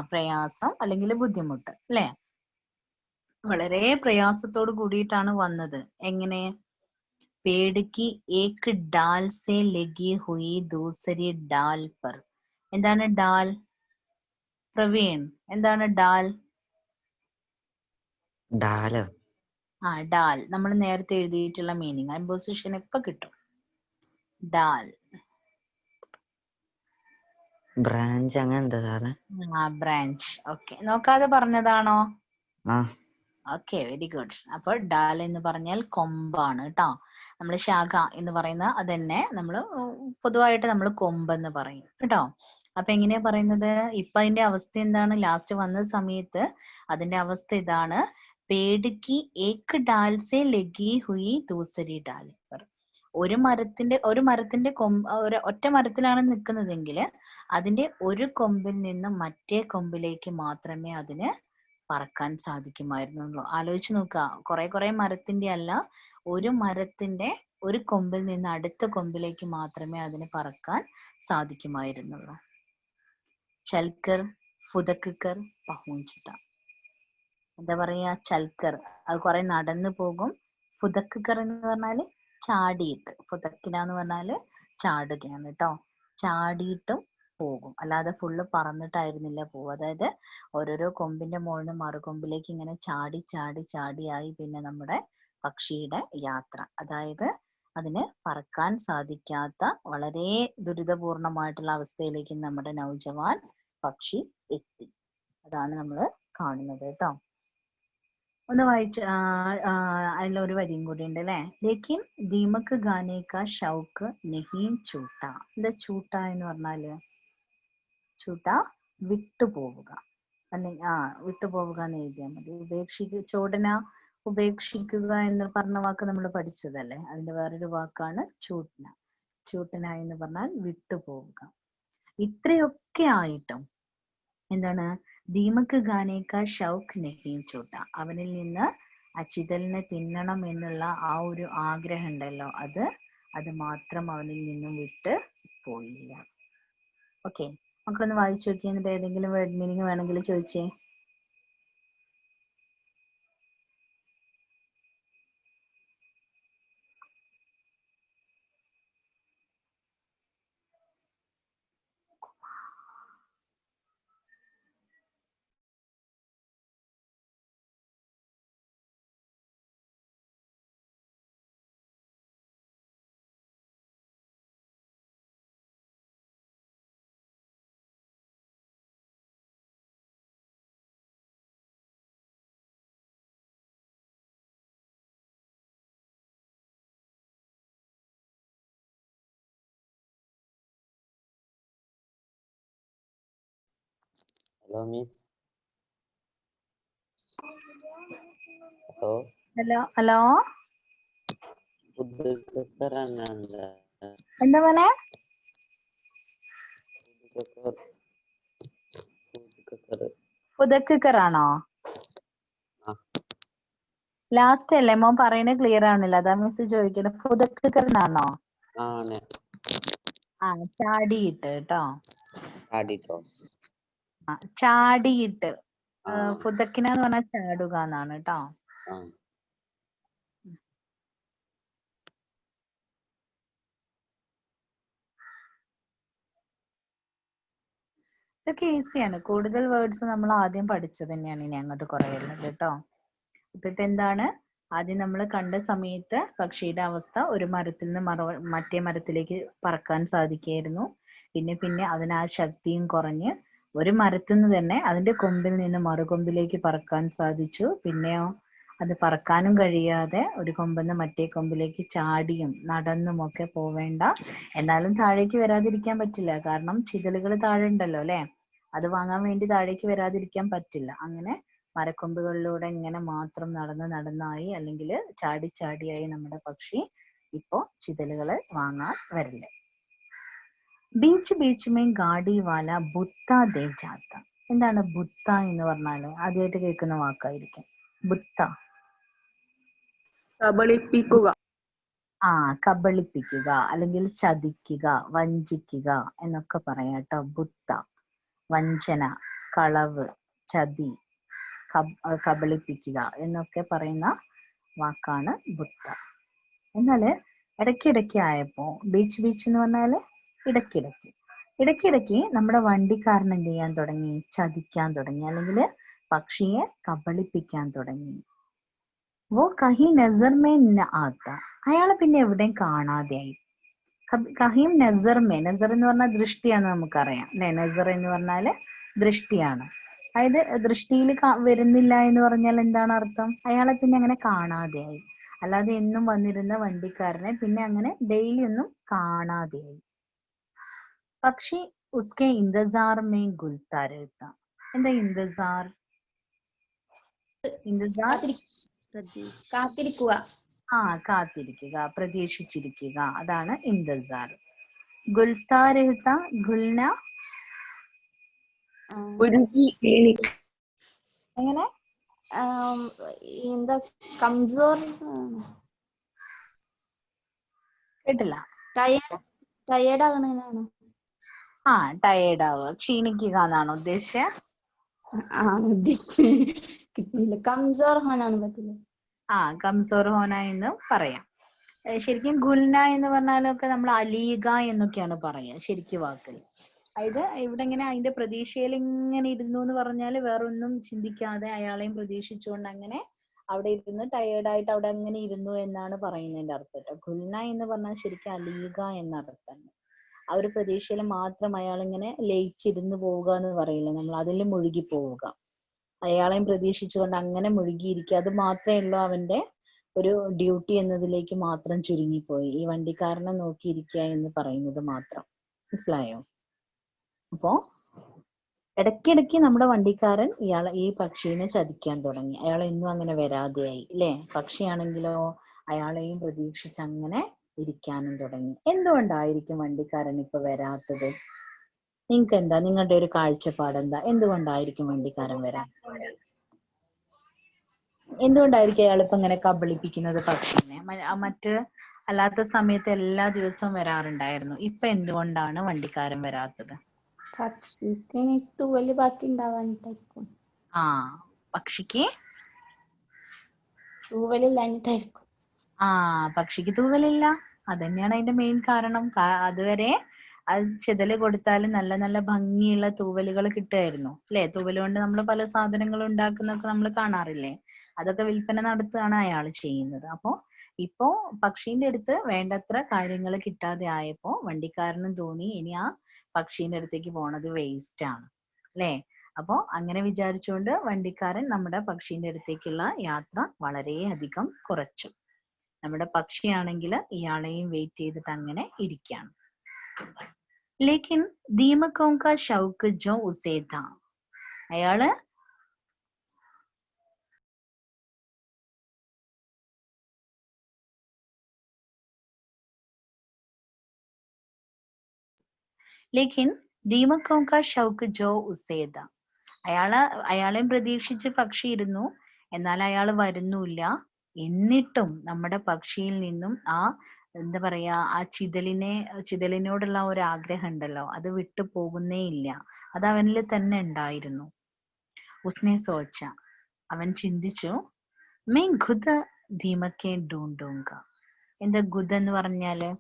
പ്രയാസം അല്ലെങ്കിൽ ബുദ്ധിമുട്ട് അല്ലെ? വളരെ പ്രയാസത്തോട് കൂടിയിട്ടാണ് വന്നത്. എങ്ങനെ? പേട് കി ഏക് ഡാൽ സെ ലഗി ഹുയി ദൂസരി ഡാൽ പർ. എന്താണ് ഡാൽ? പ്രവീൺ, എന്താണ് ഡാൽ? ഡാലോ? ഡാൽ നമ്മൾ നേരത്തെ എഴുതിയിട്ടുള്ള മീനിങ് അമ്പോസിഷൻ ഇപ്പൊ കിട്ടും. ഡാൽ ബ്രാഞ്ച് അങ്ങനെ എന്താ സാറേ? ബ്രാഞ്ച്. ഓക്കെ, നോക്കാതെ പറഞ്ഞതാണോ? ആ ഓക്കെ, വെരി ഗുഡ്. അപ്പോൾ ഡാൽ എന്ന് പറഞ്ഞാൽ കൊമ്പാണ് കേട്ടോ. നമ്മൾ ശാഖ എന്ന് പറയുന്ന അതന്നെ നമ്മൾ പൊതുവായിട്ട് നമ്മൾ കൊമ്പെന്ന് പറയും കേട്ടോ. അപ്പൊ എങ്ങനെയാ പറയുന്നത്? ഇപ്പൊ അതിന്റെ അവസ്ഥ എന്താണ്? ലാസ്റ്റ് വന്ന സമയത്ത് അതിന്റെ അവസ്ഥ ഇതാണ്. പേടിക്ക് ഏക് ഡാൽ സെ ലഗി ഹുയി ദൂസരി ഡാൽ പർ. ഒരു മരത്തിന്റെ ഒറ്റ മരത്തിലാണ് നിൽക്കുന്നതെങ്കിൽ അതിന്റെ ഒരു കൊമ്പിൽ നിന്ന് മറ്റേ കൊമ്പിലേക്ക് മാത്രമേ അതിന് പറക്കാൻ സാധിക്കുമായിരുന്നുള്ളൂ. ആലോചിച്ച് നോക്കുക, കുറെ മരത്തിന്റെ അല്ല, ഒരു മരത്തിന്റെ ഒരു കൊമ്പിൽ നിന്ന് അടുത്ത കൊമ്പിലേക്ക് മാത്രമേ അതിന് പറക്കാൻ സാധിക്കുമായിരുന്നുള്ളൂ. ചൽക്കർ ഫുദക്കർ പഹുഞ്ചത. എന്താ പറയാ? ചൽക്കർ അത് കുറെ നടന്നു പോകും. ഫുദക്കർ എന്ന് പറഞ്ഞാല് ചാടിയിട്ട്, ഫുദക്കിന എന്ന് പറഞ്ഞാല് ചാടുകയാണ് കേട്ടോ. ചാടിയിട്ടും പോകും, അല്ലാതെ ഫുള്ള് പറന്നിട്ടായിരുന്നില്ല പോകും. അതായത് ഓരോരോ കൊമ്പിന്റെ മുകളിൽ നിന്ന് മറുകൊമ്പിലേക്ക് ഇങ്ങനെ ചാടി ചാടി ചാടിയായി പിന്നെ നമ്മുടെ പക്ഷിയുടെ യാത്ര. അതായത് അതിന് പറക്കാൻ സാധിക്കാത്ത വളരെ ദുരിതപൂർണമായിട്ടുള്ള അവസ്ഥയിലേക്ക് നമ്മുടെ നൗജവാൻ പക്ഷി എത്തി. അതാണ് നമ്മൾ കാണുന്നത് കേട്ടോ. ഒന്ന് വായിച്ച് അതിലൊരു വരിയും കൂടി ഉണ്ട് അല്ലെ. ലേക്കിൻ ദീമക് ഗാനെ കാ ഷൗക്ക് നഹീം ചൂട്ട. എന്താ ചൂട്ട എന്ന് പറഞ്ഞാല്? ചൂട്ട വിട്ടുപോവുക, അല്ലെങ്കിൽ വിട്ടുപോവുക എന്ന് എഴുതിയാൽ മതി. ചോടന ഉപേക്ഷിക്കുക എന്ന് പറഞ്ഞ വാക്ക് നമ്മൾ പഠിച്ചതല്ലേ, അതിന്റെ വേറൊരു വാക്കാണ് ചൂട്ടന. ചൂട്ടന എന്ന് പറഞ്ഞാൽ വിട്ടുപോവുക. ഇത്രയൊക്കെ ആയിട്ടും എന്താണ്? ദീമക് ഗാനേക്ക ഷൗക്ക് നഹീം ചൂട്ട. അവനിൽ നിന്ന് ആ ചിതലിനെ തിന്നണം എന്നുള്ള ആ ഒരു ആഗ്രഹം ഉണ്ടല്ലോ, അത് മാത്രം അവനിൽ നിന്നും വിട്ട് പോയില്ല. ഓക്കെ, മക്കളൊന്ന് വായിച്ചു നോക്കി. എന്നിട്ട് ഏതെങ്കിലും വേർഡ് മീനിങ് വേണമെങ്കിൽ ചോദിച്ചേ. Hello miss. Hello hello hello, ഫുദക്കർ എന്താ പോലെ? ഫുദക്കർ ആണോ? ലാസ്റ്റ് അല്ലേ മോൻ പറയുന്നത്? ക്ലിയർ ആവണില്ല, അതാ മിസ് ചോദിക്കണേ. ഫുദക്കർ എന്നാണോ? ചാടിയിട്ട് കേട്ടോ. ചാടിയിട്ട്. ഫുദക്കിന എന്ന് പറഞ്ഞാൽ ചാടുക എന്നാണ് കേട്ടോ. ഇതൊക്കെ ഈസിയാണ്. കൂടുതൽ വേർഡ്സ് നമ്മൾ ആദ്യം പഠിച്ചത് തന്നെയാണ് ഇനി അങ്ങോട്ട് കുറെ ഉള്ളത് കേട്ടോ. ഇപ്പിട്ട് എന്താണ്? ആദ്യം നമ്മൾ കണ്ട സമയത്ത് പക്ഷിയുടെ അവസ്ഥ ഒരു മരത്തിൽ നിന്ന് മറ്റേ മരത്തിലേക്ക് പറക്കാൻ സാധിക്കായിരുന്നു. പിന്നെ അതിന് ആ ശക്തിയും കുറഞ്ഞ് ഒരു മരത്തിൽ നിന്ന് തന്നെ അതിന്റെ കൊമ്പിൽ നിന്ന് മറുകൊമ്പിലേക്ക് പറക്കാൻ സാധിച്ചു. പിന്നെയോ അത് പറക്കാനും കഴിയാതെ ഒരു കൊമ്പിൽ നിന്ന് മറ്റേ കൊമ്പിലേക്ക് ചാടിയും നടന്നും ഒക്കെ പോവേണ്ട. എന്നാലും താഴേക്ക് വരാതിരിക്കാൻ പറ്റില്ല, കാരണം ചിതലുകൾ താഴെ ഉണ്ടല്ലോ അല്ലെ, അത് വാങ്ങാൻ വേണ്ടി താഴേക്ക് വരാതിരിക്കാൻ പറ്റില്ല. അങ്ങനെ മരക്കൊമ്പുകളിലൂടെ ഇങ്ങനെ മാത്രം നടന്നായി അല്ലെങ്കിൽ ചാടിയായി നമ്മുടെ പക്ഷി ഇപ്പോ ചിതലുകള് വാങ്ങാൻ വരില്ല. ബീച്ച് ബീച്ച് മേ ഗാഡി വാല ബുത്ത ദേ ജാത്ത. എന്താണ് ബുത്ത എന്ന് പറഞ്ഞാല്? ആദ്യമായിട്ട് കേൾക്കുന്ന വാക്കായിരിക്കും ബുത്ത. കബളിപ്പിക്കുക. കബളിപ്പിക്കുക അല്ലെങ്കിൽ ചതിക്കുക, വഞ്ചിക്കുക എന്നൊക്കെ പറയാം കേട്ടോ. ബുത്ത വഞ്ചന, കളവ്, ചതി, കബളിപ്പിക്കുക എന്നൊക്കെ പറയുന്ന വാക്കാണ് ബുത്ത. എന്നാല് ഇടയ്ക്കിടയ്ക്ക് ആയപ്പോ ബീച്ച് എന്ന് പറഞ്ഞാല് ഇടയ്ക്കിടയ്ക്ക് നമ്മുടെ വണ്ടിക്കാരൻ എന്ത് ചെയ്യാൻ തുടങ്ങി? ചതിക്കാൻ തുടങ്ങി, അല്ലെങ്കിൽ പക്ഷിയെ കബളിപ്പിക്കാൻ തുടങ്ങി. വോ കഹി നസർ മേ ന ആത്ത, അയാളെ പിന്നെ എവിടെയും കാണാതെയായി. കഹീം നസർ എന്ന് പറഞ്ഞാൽ ദൃഷ്ടിയാന്ന് നമുക്കറിയാം അല്ലെ. നസർ എന്ന് പറഞ്ഞാല് ദൃഷ്ടിയാണ്. അതായത് ദൃഷ്ടിയിൽ വരുന്നില്ല എന്ന് പറഞ്ഞാൽ എന്താണ് അർത്ഥം? അയാളെ പിന്നെ അങ്ങനെ കാണാതെയായി. അല്ലാതെ എന്നും വന്നിരുന്ന വണ്ടിക്കാരനെ പിന്നെ അങ്ങനെ ഡെയിലി ഒന്നും കാണാതെയായി. പക്ഷി ഉസ്കെ ഇന്റസാർ മേ ഗുൽത്താ രഹതാ. എന്താ ഇന്റസാർ? കാത്തിരിക്കുക. കാത്തിരിക്കുക, പ്രതീക്ഷിച്ചിരിക്കുക, അതാണ് ഇന്റസാർ. ഗുൽത്താ രഹതാ, ഗുൽന എങ്ങനെ? എന്താ കംസോർ, കേട്ടില്ല. ടയേർഡ് ആകണാണ്. ടയേർഡ് ആവുക, ക്ഷീണിക്കുക എന്നാണ് ഉദ്ദേശിച്ചത്. കിട്ടില്ല. കംസോർ ഹോനാന്ന് പറ്റില്ല. കംസോർ ഹോന എന്നും പറയാം. ശരിക്കും ഗുൽന എന്ന് പറഞ്ഞാലൊക്കെ നമ്മൾ അലീക എന്നൊക്കെയാണ് പറയുക ശരിക്കും വാക്കിൽ. അതായത് ഇവിടെ ഇങ്ങനെ അതിന്റെ പ്രതീക്ഷയിൽ ഇങ്ങനെ ഇരുന്നു എന്ന് പറഞ്ഞാൽ വേറൊന്നും ചിന്തിക്കാതെ അയാളെയും പ്രതീക്ഷിച്ചുകൊണ്ട് അങ്ങനെ അവിടെ ഇരുന്ന് ടയേർഡായിട്ട് അവിടെ അങ്ങനെ ഇരുന്നു എന്നാണ് പറയുന്നതിന്റെ അർത്ഥം കേട്ടോ. ഗുൽന എന്ന് പറഞ്ഞാൽ ശരിക്കും അലീക എന്നർത്ഥം. ആ ഒരു പ്രതീക്ഷയിൽ മാത്രം അയാൾ ഇങ്ങനെ ലയിച്ചിരുന്ന് പോവുക എന്ന് പറയില്ല നമ്മൾ, അതിൽ മുഴുകി പോവുക. അയാളെയും പ്രതീക്ഷിച്ചുകൊണ്ട് അങ്ങനെ മുഴുകിയിരിക്കുക, അത് മാത്രമേ ഉള്ളൂ അവന്റെ ഒരു ഡ്യൂട്ടി എന്നതിലേക്ക് മാത്രം ചുരുങ്ങിപ്പോയി. ഈ വണ്ടിക്കാരനെ നോക്കിയിരിക്കുക എന്ന് പറയുന്നത് മാത്രം. മനസ്സിലായോ? അപ്പോ ഇടയ്ക്കിടയ്ക്ക് നമ്മുടെ വണ്ടിക്കാരൻ ഈ പക്ഷീനെ ചതിക്കാൻ തുടങ്ങി. അയാൾ എന്നും അങ്ങനെ വരാതെയായി അല്ലെ. പക്ഷിയാണെങ്കിലോ അയാളെയും പ്രതീക്ഷിച്ച് അങ്ങനെ ഇരിക്കാനും തുടങ്ങി. എന്തുകൊണ്ടായിരിക്കും വണ്ടിക്കാരൻ ഇപ്പൊ വരാത്തത്? നിങ്ങൾക്ക് എന്താ, നിങ്ങളുടെ ഒരു കാഴ്ചപ്പാട് എന്താ? എന്തുകൊണ്ടായിരിക്കും വണ്ടിക്കാരൻ വരാൻ? എന്തുകൊണ്ടായിരിക്കും അയാൾ ഇപ്പൊ ഇങ്ങനെ കബളിപ്പിക്കുന്നത് പക്ഷിനെ? മറ്റ് അല്ലാത്ത സമയത്ത് എല്ലാ ദിവസവും വരാറുണ്ടായിരുന്നു. ഇപ്പൊ എന്തുകൊണ്ടാണ് വണ്ടിക്കാരൻ വരാത്തത്? തൂവല് ബാക്കി ഉണ്ടാവാനിട്ടായിരിക്കും. പക്ഷിക്ക് തൂവലില്ലാഞ്ഞിട്ടായിരിക്കും. പക്ഷിക്ക് തൂവലില്ല, അതന്നെയാണ് അതിന്റെ മെയിൻ കാരണം. അതുവരെ അത് ചെതല് കൊടുത്താൽ നല്ല നല്ല ഭംഗിയുള്ള തൂവലുകൾ കിട്ടുമായിരുന്നു അല്ലെ. തൂവല് കൊണ്ട് നമ്മൾ പല സാധനങ്ങൾ ഉണ്ടാക്കുന്നൊക്കെ നമ്മൾ കാണാറില്ലേ. അതൊക്കെ വിൽപ്പന നടത്തുകയാണ് അയാൾ ചെയ്യുന്നത്. അപ്പോ ഇപ്പോ പക്ഷീന്റെ അടുത്ത് വേണ്ടത്ര കാര്യങ്ങൾ കിട്ടാതെ ആയപ്പോ വണ്ടിക്കാരനും തോന്നി ഇനി ആ പക്ഷീന്റെ അടുത്തേക്ക് പോണത് വേസ്റ്റ് ആണ് അല്ലെ. അപ്പോ അങ്ങനെ വിചാരിച്ചുകൊണ്ട് വണ്ടിക്കാരൻ നമ്മുടെ പക്ഷീന്റെ അടുത്തേക്കുള്ള യാത്ര വളരെയധികം കുറച്ചു. നമ്മുടെ പക്ഷിയാണെങ്കിൽ ഇയാളെയും വെയിറ്റ് ചെയ്തിട്ട് അങ്ങനെ ഇരിക്കുകയാണ്. ലേക്കിൻ ദീമക്കോं का शौक जो उसे था, അയാള് ലേക്കിൻ ദീമക്കോं का शौक जो उसे था, അയാളെയും പ്രതീക്ഷിച്ച് പക്ഷി ഇരുന്നു. എന്നാൽ അയാൾ വരുന്നില്ല. എന്നിട്ടും നമ്മുടെ പക്ഷിയിൽ നിന്നും എന്താ പറയാ ആ ചിതലിനോടുള്ള ഒരു ആഗ്രഹം ഉണ്ടല്ലോ, അത് വിട്ടു പോകുന്നേ ഇല്ല. അത് അവനിൽ തന്നെ ഉണ്ടായിരുന്നു. ഉസ്നെ സോച്ച, അവൻ ചിന്തിച്ചു. മേ ഖുദ് ധീമക്കെ ഡൂണ്ടൂങ്ക. എന്താ ഖുദ് എന്ന് പറഞ്ഞാല്?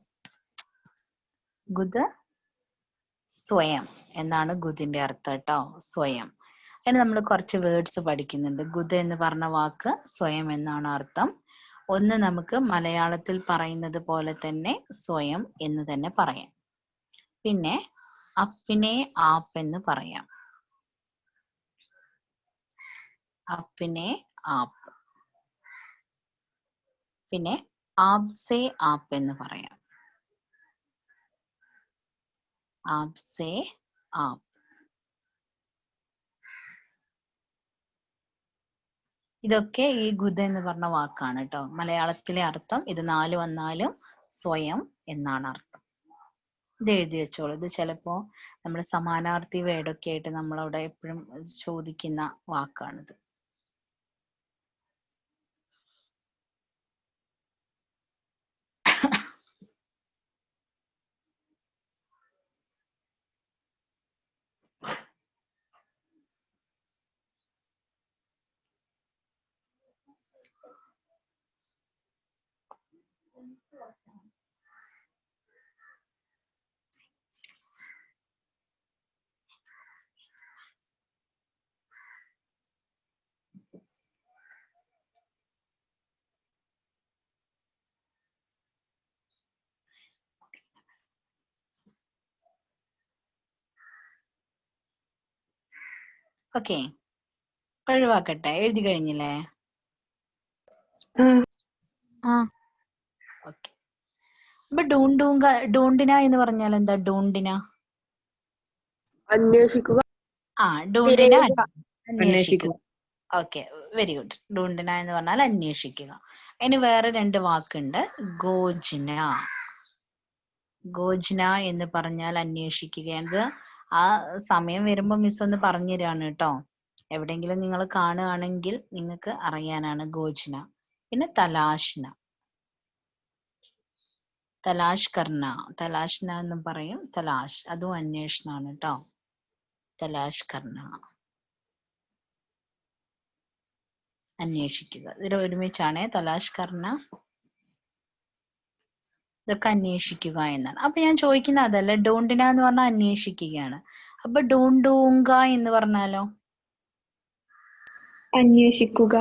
ഖുദ് സ്വയം എന്നാണ് ഖുദിന്റെ അർത്ഥം കേട്ടോ. സ്വയം. അതിന് നമ്മൾ കുറച്ച് വേർഡ്സ് പഠിക്കുന്നുണ്ട്. ഖുദ് എന്ന് പറഞ്ഞ വാക്ക് സ്വയം എന്നാണ് അർത്ഥം. ഒന്ന് നമുക്ക് മലയാളത്തിൽ പറയുന്നത് പോലെ തന്നെ സ്വയം എന്ന് തന്നെ പറയാം. പിന്നെ അപ്പിനെ ആപ്പ് എന്ന് പറയാം. അപ്പിനെ ആപ്പ്. പിന്നെ ആപ്സെ ആപ്പ് എന്ന് പറയാം. ആപ്സെ ആപ്പ്. ഇതൊക്കെ ഈ ഖുദ് എന്ന് പറഞ്ഞ വാക്കാണ് കേട്ടോ. മലയാളത്തിലെ അർത്ഥം ഇത് 4 വന്നാലും സ്വയം എന്നാണ് അർത്ഥം. ഇത് എഴുതി വെച്ചോളൂ. ഇത് ചിലപ്പോ നമ്മൾ സമാനാർത്ഥി വേർഡൊക്കെ ആയിട്ട് നമ്മളവിടെ എപ്പോഴും ചോദിക്കുന്ന വാക്കാണിത്. ഓക്കെ, ഒഴിവാക്കട്ടെ. എഴുതി കഴിഞ്ഞില്ലേ? ആ ഓക്കെ. അപ്പൊ ഡൂണ്ടിന എന്ന് പറഞ്ഞാൽ എന്താ? ഡൂണ്ടിന അന്വേഷിക്കുക. ഡൂണ്ടിന അന്വേഷിക്കുക. Okay, very good. ഡൂണ്ടിന എന്ന് പറഞ്ഞാൽ അന്വേഷിക്കുക. ഇനി വേറെ രണ്ട് വാക്കുണ്ട്. ഗോജ്ന. ഗോജ്ന എന്ന് പറഞ്ഞാൽ അന്വേഷിക്കുക. ആ സമയം വരുമ്പോ മിസ് ഒന്ന് പറഞ്ഞു തരാണ് കേട്ടോ. എവിടെയെങ്കിലും നിങ്ങൾ കാണുകയാണെങ്കിൽ നിങ്ങൾക്ക് അറിയാനാണ് ഗോജ്ന. പിന്നെ തലാഷ്ന. തലാഷ് കർണ, തലാഷ്ന എന്നും പറയും. തലാഷ് അതും അന്വേഷണമാണ് കേട്ടോ. തലാഷ് കർണ, അന്വേഷിക്കുക. ഇത് ഒരുമിച്ചാണ്. തലാഷ് കർണ, ഇതൊക്കെ അന്വേഷിക്കുക എന്നാണ്. അപ്പൊ ഞാൻ ചോദിക്കുന്ന അതല്ല, ഡോണ്ടിന എന്ന് പറഞ്ഞാൽ അന്വേഷിക്കുകയാണ്. അപ്പൊ ഡോണ്ടൂങ്ക എന്ന് പറഞ്ഞാലോ? അന്വേഷിക്കുക.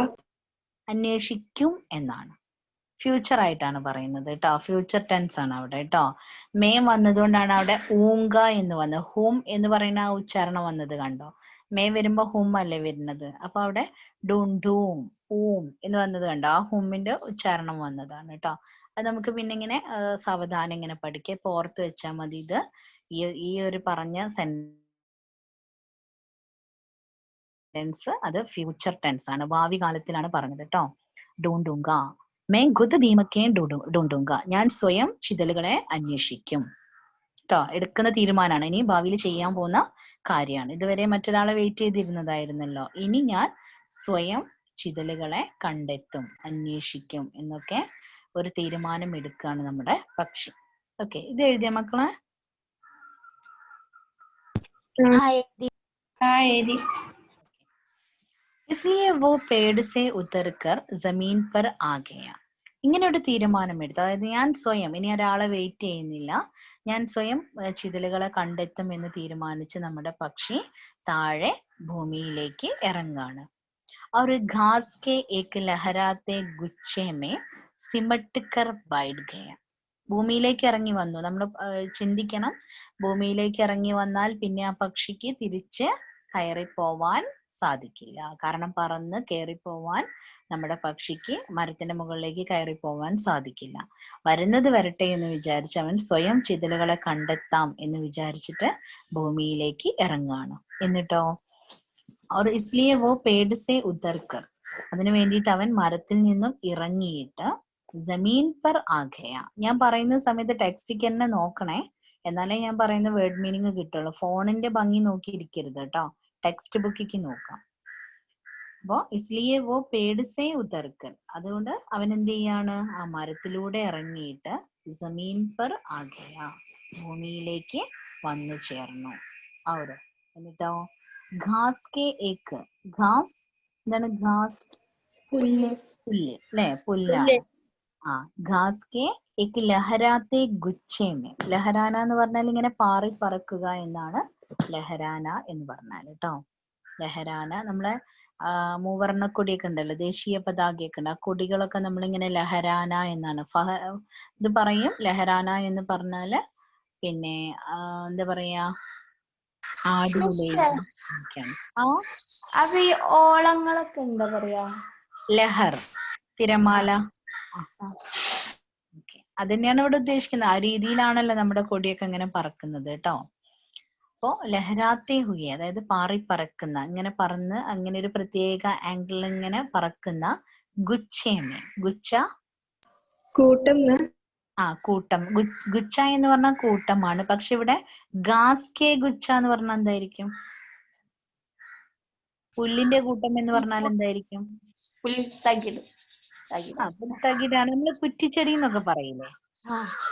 അന്വേഷിക്കും എന്നാണ്. ഫ്യൂച്ചർ ആയിട്ടാണ് പറയുന്നത് കേട്ടോ. ഫ്യൂച്ചർ ടെൻസ് ആണ് അവിടെ കേട്ടോ. മേം വന്നതുകൊണ്ടാണ് അവിടെ ഊങ്ക എന്ന് വന്നത്. ഹും എന്ന് പറയുന്ന ആ ഉച്ചാരണം വന്നത് കണ്ടോ? മേ വരുമ്പോ ഹും അല്ലേ വരുന്നത്. അപ്പൊ അവിടെ ഡുണ്ടൂം ഊം എന്ന് വന്നത് കണ്ടോ? ആ ഹുമ്മിന്റെ ഉച്ചാരണം വന്നതാണ് കേട്ടോ. അത് നമുക്ക് പിന്നെ ഇങ്ങനെ സാവധാനം ഇങ്ങനെ പഠിക്കുക. ഇപ്പൊ ഓർത്ത് വെച്ചാൽ മതി. ഇത് ഈ ഒരു പറഞ്ഞ സെന്റൻസ് അത് ഫ്യൂച്ചർ ടെൻസ് ആണ്. ഭാവി കാലത്തിലാണ് പറഞ്ഞത് കേട്ടോ. ഡൂണ്ടുങ്ക, മേ ഗുദ് ദീമക്കേ ഡൂണ്ടുങ്ക, ഞാൻ സ്വയം ചിതലുകളെ അന്വേഷിക്കും കേട്ടോ. എടുക്കുന്ന തീരുമാനമാണ്. ഇനി ഭാവിയിൽ ചെയ്യാൻ പോകുന്ന കാര്യമാണ്. ഇതുവരെ മറ്റൊരാളെ വെയിറ്റ് ചെയ്തിരുന്നതായിരുന്നല്ലോ. ഇനി ഞാൻ സ്വയം ചിതലുകളെ കണ്ടെത്തും, അന്വേഷിക്കും എന്നൊക്കെ ഒരു തീരുമാനം എടുക്കുകയാണ് നമ്മുടെ പക്ഷി. ഓക്കെ, ഇത് എഴുതിയ മക്കളെ? എഴുതി. इसलिए वो पेड़ से उतरकर जमीन पर आ गया. ഇങ്ങനെ ഒരു തീരുമാനം എടുത്തു. അതായത് ഞാൻ സ്വയം, ഇനി ഒരാളെ വെയിറ്റ് ചെയ്യുന്നില്ല, ഞാൻ സ്വയം ചിതലുകളെ കണ്ടെത്തും എന്ന് തീരുമാനിച്ച് നമ്മുടെ പക്ഷി താഴെ ഭൂമിയിലേക്ക് ഇറങ്ങാണ്. और घास के एक लहराते गुच्छे में सिमट कर बैठ गया. ഭൂമിയിലേക്ക് ഇറങ്ങി വന്നു. നമ്മൾ ചിന്തിക്കണം, ഭൂമിയിലേക്ക് ഇറങ്ങി വന്നാൽ പിന്നെ ആ പക്ഷിക്ക് തിരിച്ച് കയറിപ്പോവാൻ സാധിക്കില്ല. കാരണം പറന്ന് കയറിപ്പോവാൻ നമ്മുടെ പക്ഷിക്ക് മരത്തിന്റെ മുകളിലേക്ക് കയറിപ്പോവാൻ സാധിക്കില്ല. വരുന്നത് വരട്ടെ എന്ന് വിചാരിച്ച് അവൻ സ്വയം ചിതലുകളെ കണ്ടെത്താം എന്ന് വിചാരിച്ചിട്ട് ഭൂമിയിലേക്ക് ഇറങ്ങാണ്. എന്നിട്ടോ और इसलिए वो पेड़ से उतरकर, അതിനു വേണ്ടിയിട്ട് അവൻ മരത്തിൽ നിന്നും ഇറങ്ങിയിട്ട് ജമീൻ പർ ആ ഗയ. ഞാൻ പറയുന്ന സമയത്ത് ടെക്സ്റ്റിക്ക് തന്നെ നോക്കണേ, എന്നാലേ ഞാൻ പറയുന്ന വേർഡ് മീനിങ് കിട്ടുള്ളൂ. ഫോണിന്റെ ഭംഗി നോക്കി ഇരിക്കരുത് കേട്ടോ, ടെക്സ്റ്റ് ബുക്കിക്ക് നോക്കാം. അപ്പോ ഇസ്ലിയെ വോ പേട് സേ ഉതർക്കർ, അതുകൊണ്ട് അവൻ എന്ത് ചെയ്യാണ്? ആ മരത്തിലൂടെ ഇറങ്ങിയിട്ട് ജമീൻ പർ ആ ഗയ, ഭൂമിയിലേക്ക് വന്നു ചേർന്നു. എന്നിട്ടോ ഘാസ് കെ ഏക്ക്, ഘാസ് എന്താണ്? ഘാസ് പുല്ല്. പുല്ല് അല്ലെ? പുല്ലാണ്. ഘാസ് കെ ഏക്ക് ലഹരാത്തെ ഗുച്ഛേമേ. ലഹരാന എന്ന് പറഞ്ഞാൽ ഇങ്ങനെ പാറി പറക്കുക എന്നാണ് ലഹരാന എന്ന് പറഞ്ഞാൽ കേട്ടോ. ലഹരാന നമ്മളെ മൂവർണ്ണ കൊടിയൊക്കെ ഉണ്ടല്ലോ, ദേശീയ പതാകയൊക്കെ ഉണ്ട്. ആ കൊടികളൊക്കെ നമ്മളിങ്ങനെ ലഹരാന എന്നാണ് ഇത് പറയും. ലഹരാന എന്ന് പറഞ്ഞാല് പിന്നെ എന്താ പറയാ, ആടിയുടെയും അപ്പൊ ഈ ഓളങ്ങളൊക്കെ എന്താ പറയാ? ലഹർ, തിരമാല. അത് തന്നെയാണ് ഇവിടെ ഉദ്ദേശിക്കുന്നത്. ആ രീതിയിലാണല്ലോ നമ്മുടെ കൊടിയൊക്കെ ഇങ്ങനെ പറക്കുന്നത് കേട്ടോ. അപ്പോ ലഹരാത്തെ ഹുയെ, അതായത് പാറി പറക്കുന്ന, ഇങ്ങനെ പറന്ന് അങ്ങനെ ഒരു പ്രത്യേക ആംഗിളിൽ ഇങ്ങനെ പറക്കുന്ന ഗുച്ഛേമേ. ഗുച്ഛ കൂട്ടം. കൂട്ടം. ഗുച്ഛ എന്ന് പറഞ്ഞാൽ കൂട്ടമാണ്. പക്ഷെ ഇവിടെ ഗാസ് കെ ഗുച്ഛ എന്ന് പറഞ്ഞാൽ എന്തായിരിക്കും? പുല്ലിന്റെ കൂട്ടം എന്ന് പറഞ്ഞാൽ എന്തായിരിക്കും? പുൽത്തകിടാണ്. നമ്മള് കുറ്റിച്ചെടി എന്നൊക്കെ പറയില്ലേ?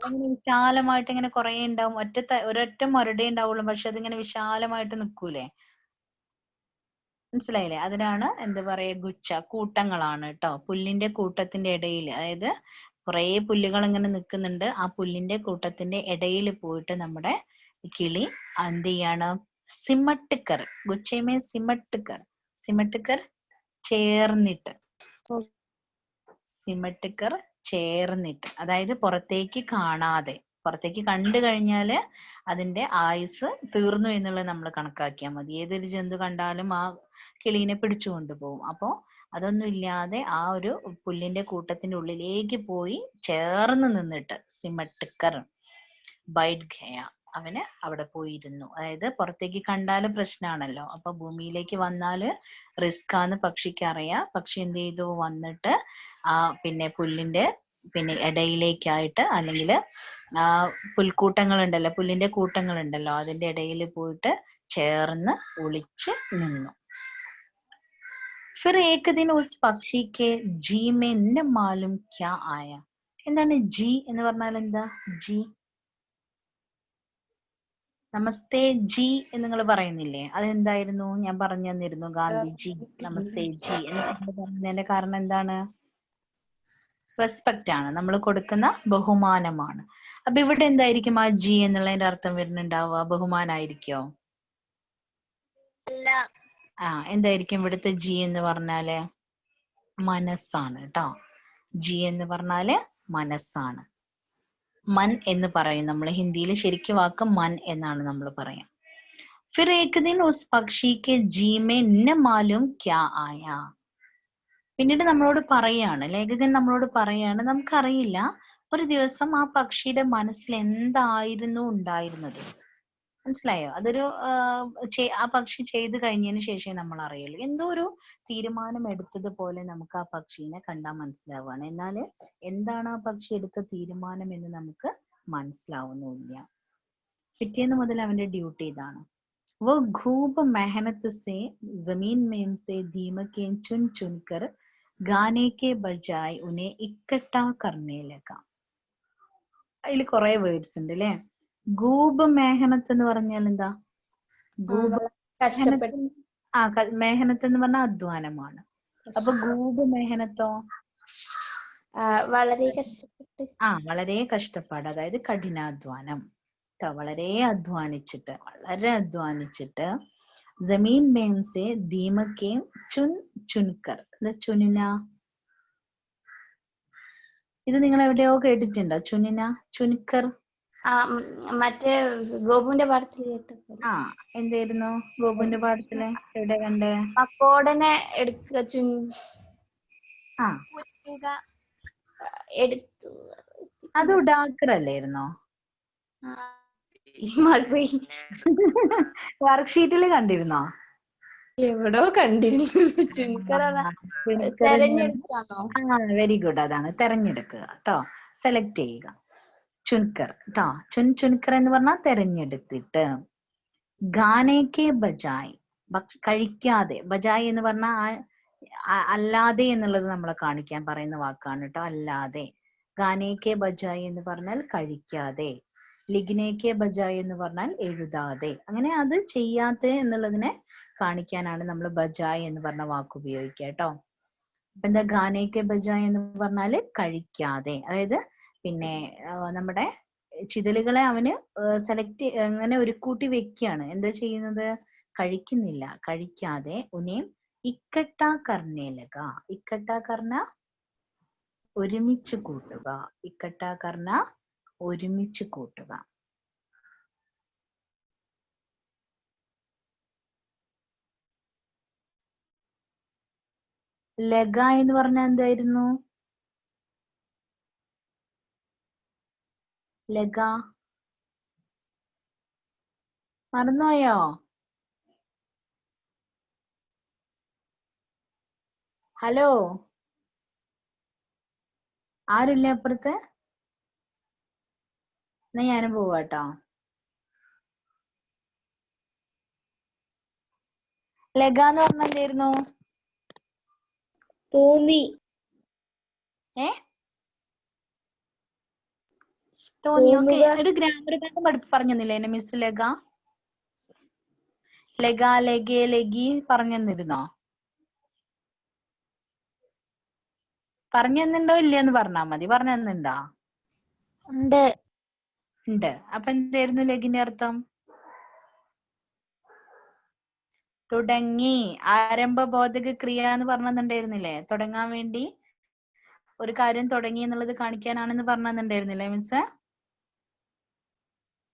അങ്ങനെ വിശാലമായിട്ട് ഇങ്ങനെ കുറെ ഉണ്ടാവും. ഒരൊറ്റ മൊരടേ ഉണ്ടാവുള്ളൂ, പക്ഷെ അതിങ്ങനെ വിശാലമായിട്ട് നിൽക്കൂലേ? മനസ്സിലായില്ലേ? അതിനാണ് എന്താ പറയാ, ഗുച്ഛ. കൂട്ടങ്ങളാണ് കേട്ടോ. പുല്ലിന്റെ കൂട്ടത്തിന്റെ ഇടയിൽ, അതായത് കുറേ പുല്ലുകൾ ഇങ്ങനെ നിൽക്കുന്നുണ്ട്. ആ പുല്ലിന്റെ കൂട്ടത്തിന്റെ ഇടയിൽ പോയിട്ട് നമ്മുടെ കിളി എന്ത് ചെയ്യാണ്? സിമട്ടുക്കർ, ഗുച്ചേമേ സിമട്ടുക്കർ, സിമട്ടുക്കർ ചേർന്നിട്ട്, സിമട്ടുക്കർ ചേർന്നിട്ട്, അതായത് പുറത്തേക്ക് കാണാതെ. പുറത്തേക്ക് കണ്ടു കഴിഞ്ഞാല് അതിന്റെ ആയുസ് തീർന്നു എന്നുള്ളത് നമ്മൾ കണക്കാക്കിയാൽ മതി. ഏതൊരു ജന്തു കണ്ടാലും ആ കിളീനെ പിടിച്ചു കൊണ്ടുപോകും. അപ്പോ അതൊന്നും ഇല്ലാതെ ആ ഒരു പുല്ലിന്റെ കൂട്ടത്തിന്റെ ഉള്ളിലേക്ക് പോയി ചേർന്ന് നിന്നിട്ട് സിമട്ടുക്കർ ബൈഡ് ഗയ, അവന് അവിടെ പോയിരുന്നു. അതായത് പുറത്തേക്ക് കണ്ടാലും പ്രശ്നമാണല്ലോ. അപ്പൊ ഭൂമിയിലേക്ക് വന്നാല് റിസ്ക് ആന്ന് പക്ഷിക്ക് അറിയാം. പക്ഷി എന്ത് ചെയ്തു? വന്നിട്ട് ആ പിന്നെ പുല്ലിന്റെ ഇടയിലേക്കായിട്ട്, അല്ലെങ്കിൽ ആ പുൽക്കൂട്ടങ്ങൾ ഉണ്ടല്ലോ, പുല്ലിന്റെ കൂട്ടങ്ങൾ ഉണ്ടല്ലോ, അതിന്റെ ഇടയിൽ പോയിട്ട് ചേർന്ന് ഒളിച്ച് നിന്നു. फिर एक दिन उस പക്ഷി के जी में न मालूम क्या आया. എന്താണ് ജി എന്ന് പറഞ്ഞാൽ? എന്താ ജി? നമസ്തേ ജി എന്ന് നിങ്ങൾ പറയുന്നില്ലേ, അതെന്തായിരുന്നു? ഞാൻ പറഞ്ഞു തന്നിരുന്നു. ഗാന്ധിജി നമസ്തേ ജി എന്ന് പറയുന്നതിന്റെ കാരണം എന്താണ്? റെസ്പെക്റ്റ് ആണ്, നമ്മൾ കൊടുക്കുന്ന ബഹുമാനമാണ്. അപ്പൊ ഇവിടെ എന്തായിരിക്കും ആ ജി എന്നുള്ളതിന്റെ അർത്ഥം വരുന്നുണ്ടാവുക? ബഹുമാനായിരിക്കോ? എന്തായിരിക്കും ഇവിടുത്തെ ജി എന്ന് പറഞ്ഞാല്? മനസ്സാണ് കേട്ടോ. ജി എന്ന് പറഞ്ഞാല് മനസ്സാണ്. മൻ എന്ന് പറയും നമ്മൾ ഹിന്ദിയിൽ. ശരിക്കും വാക്ക് മൻ എന്നാണ് നമ്മൾ പറയാം. फिर एक दिन उस പക്ഷി के जी में न मालूम क्या आया. പിന്നീട് നമ്മളോട് പറയാണ്, ലേഖകൻ നമ്മളോട് പറയാണ്, നമുക്കറിയില്ല ഒരു ദിവസം ആ പക്ഷിയുടെ മനസ്സിൽ എന്തായിരുന്നു ഉണ്ടായിരുന്നത്. മനസ്സിലായോ? അതൊരു ആ പക്ഷി ചെയ്തു കഴിഞ്ഞതിന് ശേഷമേ നമ്മൾ അറിയുള്ളൂ. എന്തോ ഒരു തീരുമാനം എടുത്തതുപോലെ നമുക്ക് ആ പക്ഷീനെ കണ്ടാൽ മനസ്സിലാവുകയാണ്. എന്നാൽ എന്താണ് ആ പക്ഷി എടുത്ത തീരുമാനം എന്ന് നമുക്ക് മനസ്സിലാവുന്നില്ല. പിറ്റേന്ന് മുതൽ അവന്റെ ഡ്യൂട്ടി ഇതാണ്. वो खूब मेहनत से जमीन में से दीमकें चुन चुनकर गाने के बजाय उन्हें इकट्ठा करने लगा. അതിൽ കുറെ വേർഡ്സ് ഉണ്ട് അല്ലെ. ഗൂബ് മേഹനത്ത് എന്ന് പറഞ്ഞാൽ എന്താ? ഗൂബ് മേഹനത്ത് എന്ന് പറഞ്ഞാൽ അധ്വാനമാണ്. അപ്പൊ ഗൂബ് മേഹനത്തോ? വളരെ കഷ്ടപ്പെട്ട്. വളരെ കഷ്ടപ്പാട്, അതായത് കഠിനാധ്വാനം കേട്ടോ. വളരെ അധ്വാനിച്ചിട്ട് ജമീൻ മേം സെ ദീമക്കേം ചുൻ ചുൻകർ. ചുനിന, ഇത് നിങ്ങൾ എവിടെയോ കേട്ടിട്ടുണ്ടോ? ചുനിന, ചുൻകർ. മറ്റേ ഗോപുവിന്റെ പാടത്തിൽ കേട്ടപ്പോൾ. എന്തായിരുന്നു ഗോപുവിന്റെ പാടത്തില്? എവിടെ കണ്ടേ? മക്കോടനെ എടുക്കുക, എടുത്തു. അത് ഉഡാക്കർ അല്ലായിരുന്നോ? വർക്ക്ഷീറ്റിൽ കണ്ടിരുന്നോ? എവിടോ കണ്ടിരുന്നു. Very good. അതാണ് തെരഞ്ഞെടുക്കുക കേട്ടോ, സെലക്ട് ചെയ്യുക. ചുൻകർ കേട്ടോ. ചുൻകർ എന്ന് പറഞ്ഞാൽ തെരഞ്ഞെടുത്തിട്ട്. ഗാനേക്കെ ബജായ്, കഴിക്കാതെ. ബജായ് എന്ന് പറഞ്ഞാൽ അല്ലാതെ എന്നുള്ളത് നമ്മളെ കാണിക്കാൻ പറയുന്ന വാക്കാണ് കേട്ടോ. അല്ലാതെ. ഗാനേക്കെ ബജായ് എന്ന് പറഞ്ഞാൽ കഴിക്കാതെ. ലിഗ്നേക്കെ ബജായ് എന്ന് പറഞ്ഞാൽ എഴുതാതെ. അങ്ങനെ അത് ചെയ്യാത്ത എന്നുള്ളതിനെ കാണിക്കാനാണ് നമ്മൾ ബജായ് എന്ന് പറഞ്ഞ വാക്ക് ഉപയോഗിക്കുക കേട്ടോ. അപ്പൊ എന്താ ഗാനേക്കെ ബജായ് എന്ന് പറഞ്ഞാല് കഴിക്കാതെ. അതായത് പിന്നെ നമ്മുടെ ചിതലുകളെ അവന് സെലക്ട് അങ്ങനെ ഒരു കൂട്ടി വെക്കുകയാണ്. എന്താ ചെയ്യുന്നത്? കഴിക്കുന്നില്ല, കഴിക്കാതെ. ഉനേം ഇക്കട്ടാ കർണേലക. ഇക്കട്ടാ കർണ ഒരുമിച്ച് കൂട്ടുക. ഇക്കട്ടാ കർണ ഒരുമിച്ച് കൂട്ടുക. ലഗ എന്ന് പറഞ്ഞാൽ എന്തായിരുന്നു? ലഗ മറന്നുപോയോ? ഹലോ, ആരുമില്ല അപ്പുറത്ത്? എന്നാ ഞാനും പോവാട്ടോ. ലഗ എന്ന് പറഞ്ഞ എന്തായിരുന്നു? തോന്നി. തോന്നി. ഓക്കെ. ഒരു ഗ്രാമർ പറഞ്ഞു തന്നില്ലേ എന്നെ മിസ്? ലഗ, ലഗ, ലഗേ, ലഗി പറഞ്ഞു തന്നിരുന്നോ? പറഞ്ഞു തന്നുണ്ടോ ഇല്ലയെന്ന് പറഞ്ഞാ മതി. പറഞ്ഞു തന്നുണ്ടോ? ഉണ്ട്. ഉണ്ട്. അപ്പൊ എന്തായിരുന്നു ലഗിന്റെ അർത്ഥം? തുടങ്ങി. ആരംഭ ബോധക ക്രിയ എന്ന് പറഞ്ഞിട്ടുണ്ടായിരുന്നില്ലേ? തുടങ്ങാൻ വേണ്ടി ഒരു കാര്യം തുടങ്ങി എന്നുള്ളത് കാണിക്കാനാണെന്ന് പറഞ്ഞിട്ടുണ്ടായിരുന്നില്ലേ മിസ്?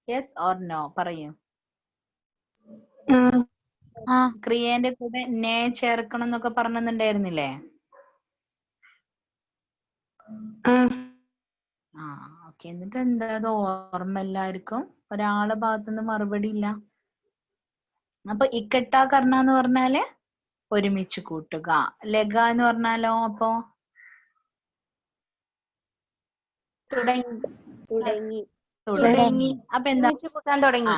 യെസ് ഓർ നോ പറയൂ. ക്രിയേന്റെ കൂടെ നേ ചേർക്കണം എന്നൊക്കെ പറഞ്ഞിട്ടുണ്ടായിരുന്നില്ലേ? ആ ഓക്കെ. എന്നിട്ട് എന്താ അത് ഓർമ്മ എല്ലാവർക്കും? ഒരാളെ ഭാഗത്തുനിന്ന് മറുപടി ഇല്ല. അപ്പൊ ഇക്കട്ട കർണ എന്ന് പറഞ്ഞാല് ഒരുമിച്ച് കൂട്ടുക. ലഗ എന്ന് പറഞ്ഞാലോ അപ്പൊ തുടങ്ങി. അപ്പൊ എന്താ? തുടങ്ങി.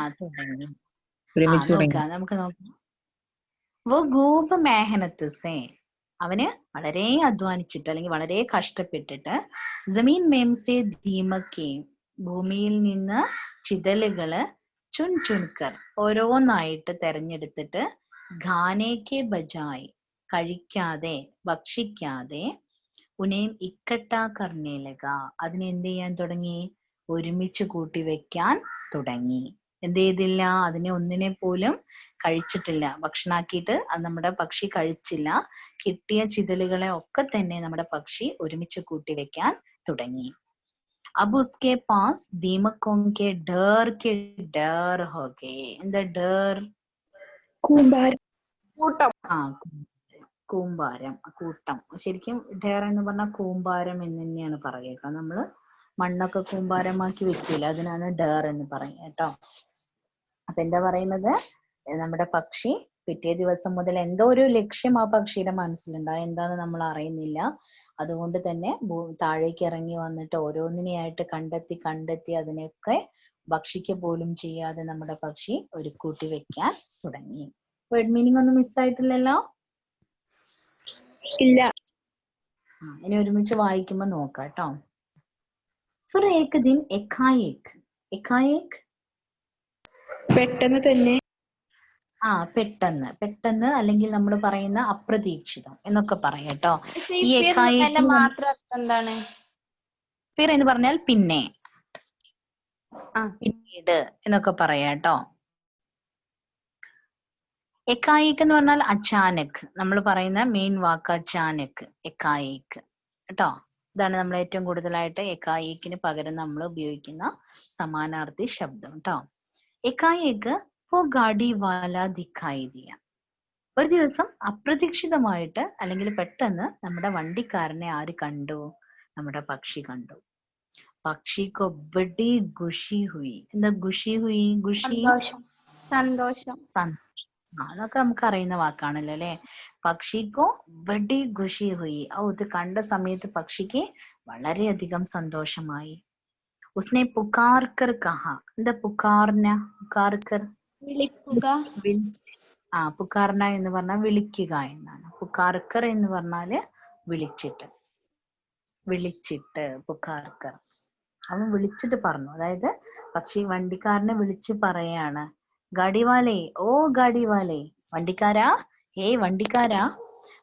തുടങ്ങി. നോക്കാം, നമുക്ക് നോക്കാം. वो खूब मेहनत से, അവന് വളരെ അധ്വാനിച്ചിട്ട് അല്ലെങ്കിൽ വളരെ കഷ്ടപ്പെട്ടിട്ട് ജമീൻ മേം സെ ദീമക്കെ, ഭൂമിയിൽ നിന്ന് ചിതലുകള് ചുൻ ചുൻകർ ഓരോന്നായിട്ട് തെരഞ്ഞെടുത്തിട്ട് ഖാനേക്ക് ബജായ് കഴിക്കാതെ ഭക്ഷിക്കാതെ ഉനേം ഇക്കട്ട കർണേലക, അതിനെ എന്ത് ചെയ്യാൻ തുടങ്ങി? ഒരുമിച്ച് കൂട്ടി വെക്കാൻ തുടങ്ങി. എന്ത് ചെയ്തില്ല? അതിനെ ഒന്നിനെ പോലും കഴിച്ചിട്ടില്ല, ഭക്ഷണാക്കിയിട്ട് അത് നമ്മുടെ പക്ഷി കഴിച്ചില്ല. കിട്ടിയ ചിതലുകളെ ഒക്കെ തന്നെ നമ്മുടെ പക്ഷി ഒരുമിച്ച് കൂട്ടി വെക്കാൻ തുടങ്ങി. अब उसके पास दीमकों के डर हो गए. എന്താ ഡർ? കൂമ്പാരം. ആ കൂമ്പാരം, കൂട്ടം. ശരിക്കും ഡർ എന്ന് പറഞ്ഞാൽ കൂമ്പാരം എന്ന് തന്നെയാണ് പറയുക. നമ്മള് മണ്ണൊക്കെ കൂമ്പാരമാക്കി വെക്കൂല, അതിനാണ് ഡർ എന്ന് പറയുക കേട്ടോ. അപ്പൊ എന്താ പറയുന്നത്? നമ്മുടെ പക്ഷി പിറ്റേ ദിവസം മുതൽ എന്തോ ഒരു ലക്ഷ്യം ആ പക്ഷിയുടെ മനസ്സിലുണ്ടാവും, എന്താന്ന് നമ്മൾ അറിയുന്നില്ല. അതുകൊണ്ട് തന്നെ താഴേക്ക് ഇറങ്ങി വന്നിട്ട് ഓരോന്നിനെയായിട്ട് കണ്ടെത്തി അതിനെയൊക്കെ ഭക്ഷിക്ക പോലും ചെയ്യാതെ നമ്മുടെ പക്ഷി ഒരു കൂട്ടി വെക്കാൻ തുടങ്ങി. വേർഡ് മീനിങ് ഒന്നും മിസ്സായിട്ടില്ലല്ലോ? ഇല്ല. ഇനി ഒരുമിച്ച് വായിക്കുമ്പോ നോക്കാം കേട്ടോ. ഫിർ ഏക് ദിൻ എക്കായേക് പെട്ടെന്ന് തന്നെ. പെട്ടെന്ന് അല്ലെങ്കിൽ നമ്മൾ പറയുന്ന അപ്രതീക്ഷിതം എന്നൊക്കെ പറയാം കേട്ടോ. ഈ മാത്രം അർത്ഥം എന്താണ്? ഫിർ എന്ന് പറഞ്ഞാൽ പിന്നെ, പിന്നീട് എന്നൊക്കെ പറയാം കേട്ടോ. എക്കായിക് എന്ന് പറഞ്ഞാൽ അച്ചാനക്, നമ്മൾ പറയുന്ന മെയിൻ വാക്ക് അച്ചാനക്, എക്കായിക് കേട്ടോ. ഇതാണ് നമ്മൾ ഏറ്റവും കൂടുതലായിട്ട് എക്കായിക്കിന് പകരം നമ്മൾ ഉപയോഗിക്കുന്ന സമാനാർത്ഥി ശബ്ദം കേട്ടോ. എക്കായിക് वो गाड़ी वाला दिखाई दिया. ഒരു ദിവസം അപ്രതീക്ഷിതമായിട്ട് അല്ലെങ്കിൽ പെട്ടെന്ന് നമ്മുടെ വണ്ടിക്കാരനെ ആര് കണ്ടു? നമ്മുടെ പക്ഷി കണ്ടു. പക്ഷിക്കോ ബഡി ഖുഷി ഹുയി. എന്താ ഖുഷി ഹുയി? ഖുഷി സന്തോഷം. അതൊക്കെ നമുക്ക് അറിയുന്ന വാക്കാണല്ലോ അല്ലെ. പക്ഷിക്കോ ബഡി ഖുഷി ഹുയി. ഇത് കണ്ട സമയത്ത് പക്ഷിക്ക് വളരെയധികം സന്തോഷമായി. ഉസ്നെ പുകാർക്കർ കഹ. എന്താ പുകാർന? പുകാർക്കർ വിളിക്കുക. പുകാർന എന്ന് പറഞ്ഞാൽ വിളിക്കുക എന്നാണ്. പുകാർക്കർ എന്ന് പറഞ്ഞാല് വിളിച്ചിട്ട് പുകാർക്കർ. അവൻ വിളിച്ചിട്ട് പറഞ്ഞു, അതായത് പക്ഷി വണ്ടിക്കാരനെ വിളിച്ച് പറയാണ്, ഗാഡിവാലേ, ഓ ഗാഡിവാലേ, വണ്ടിക്കാരാ, ഏയ് വണ്ടിക്കാരാ,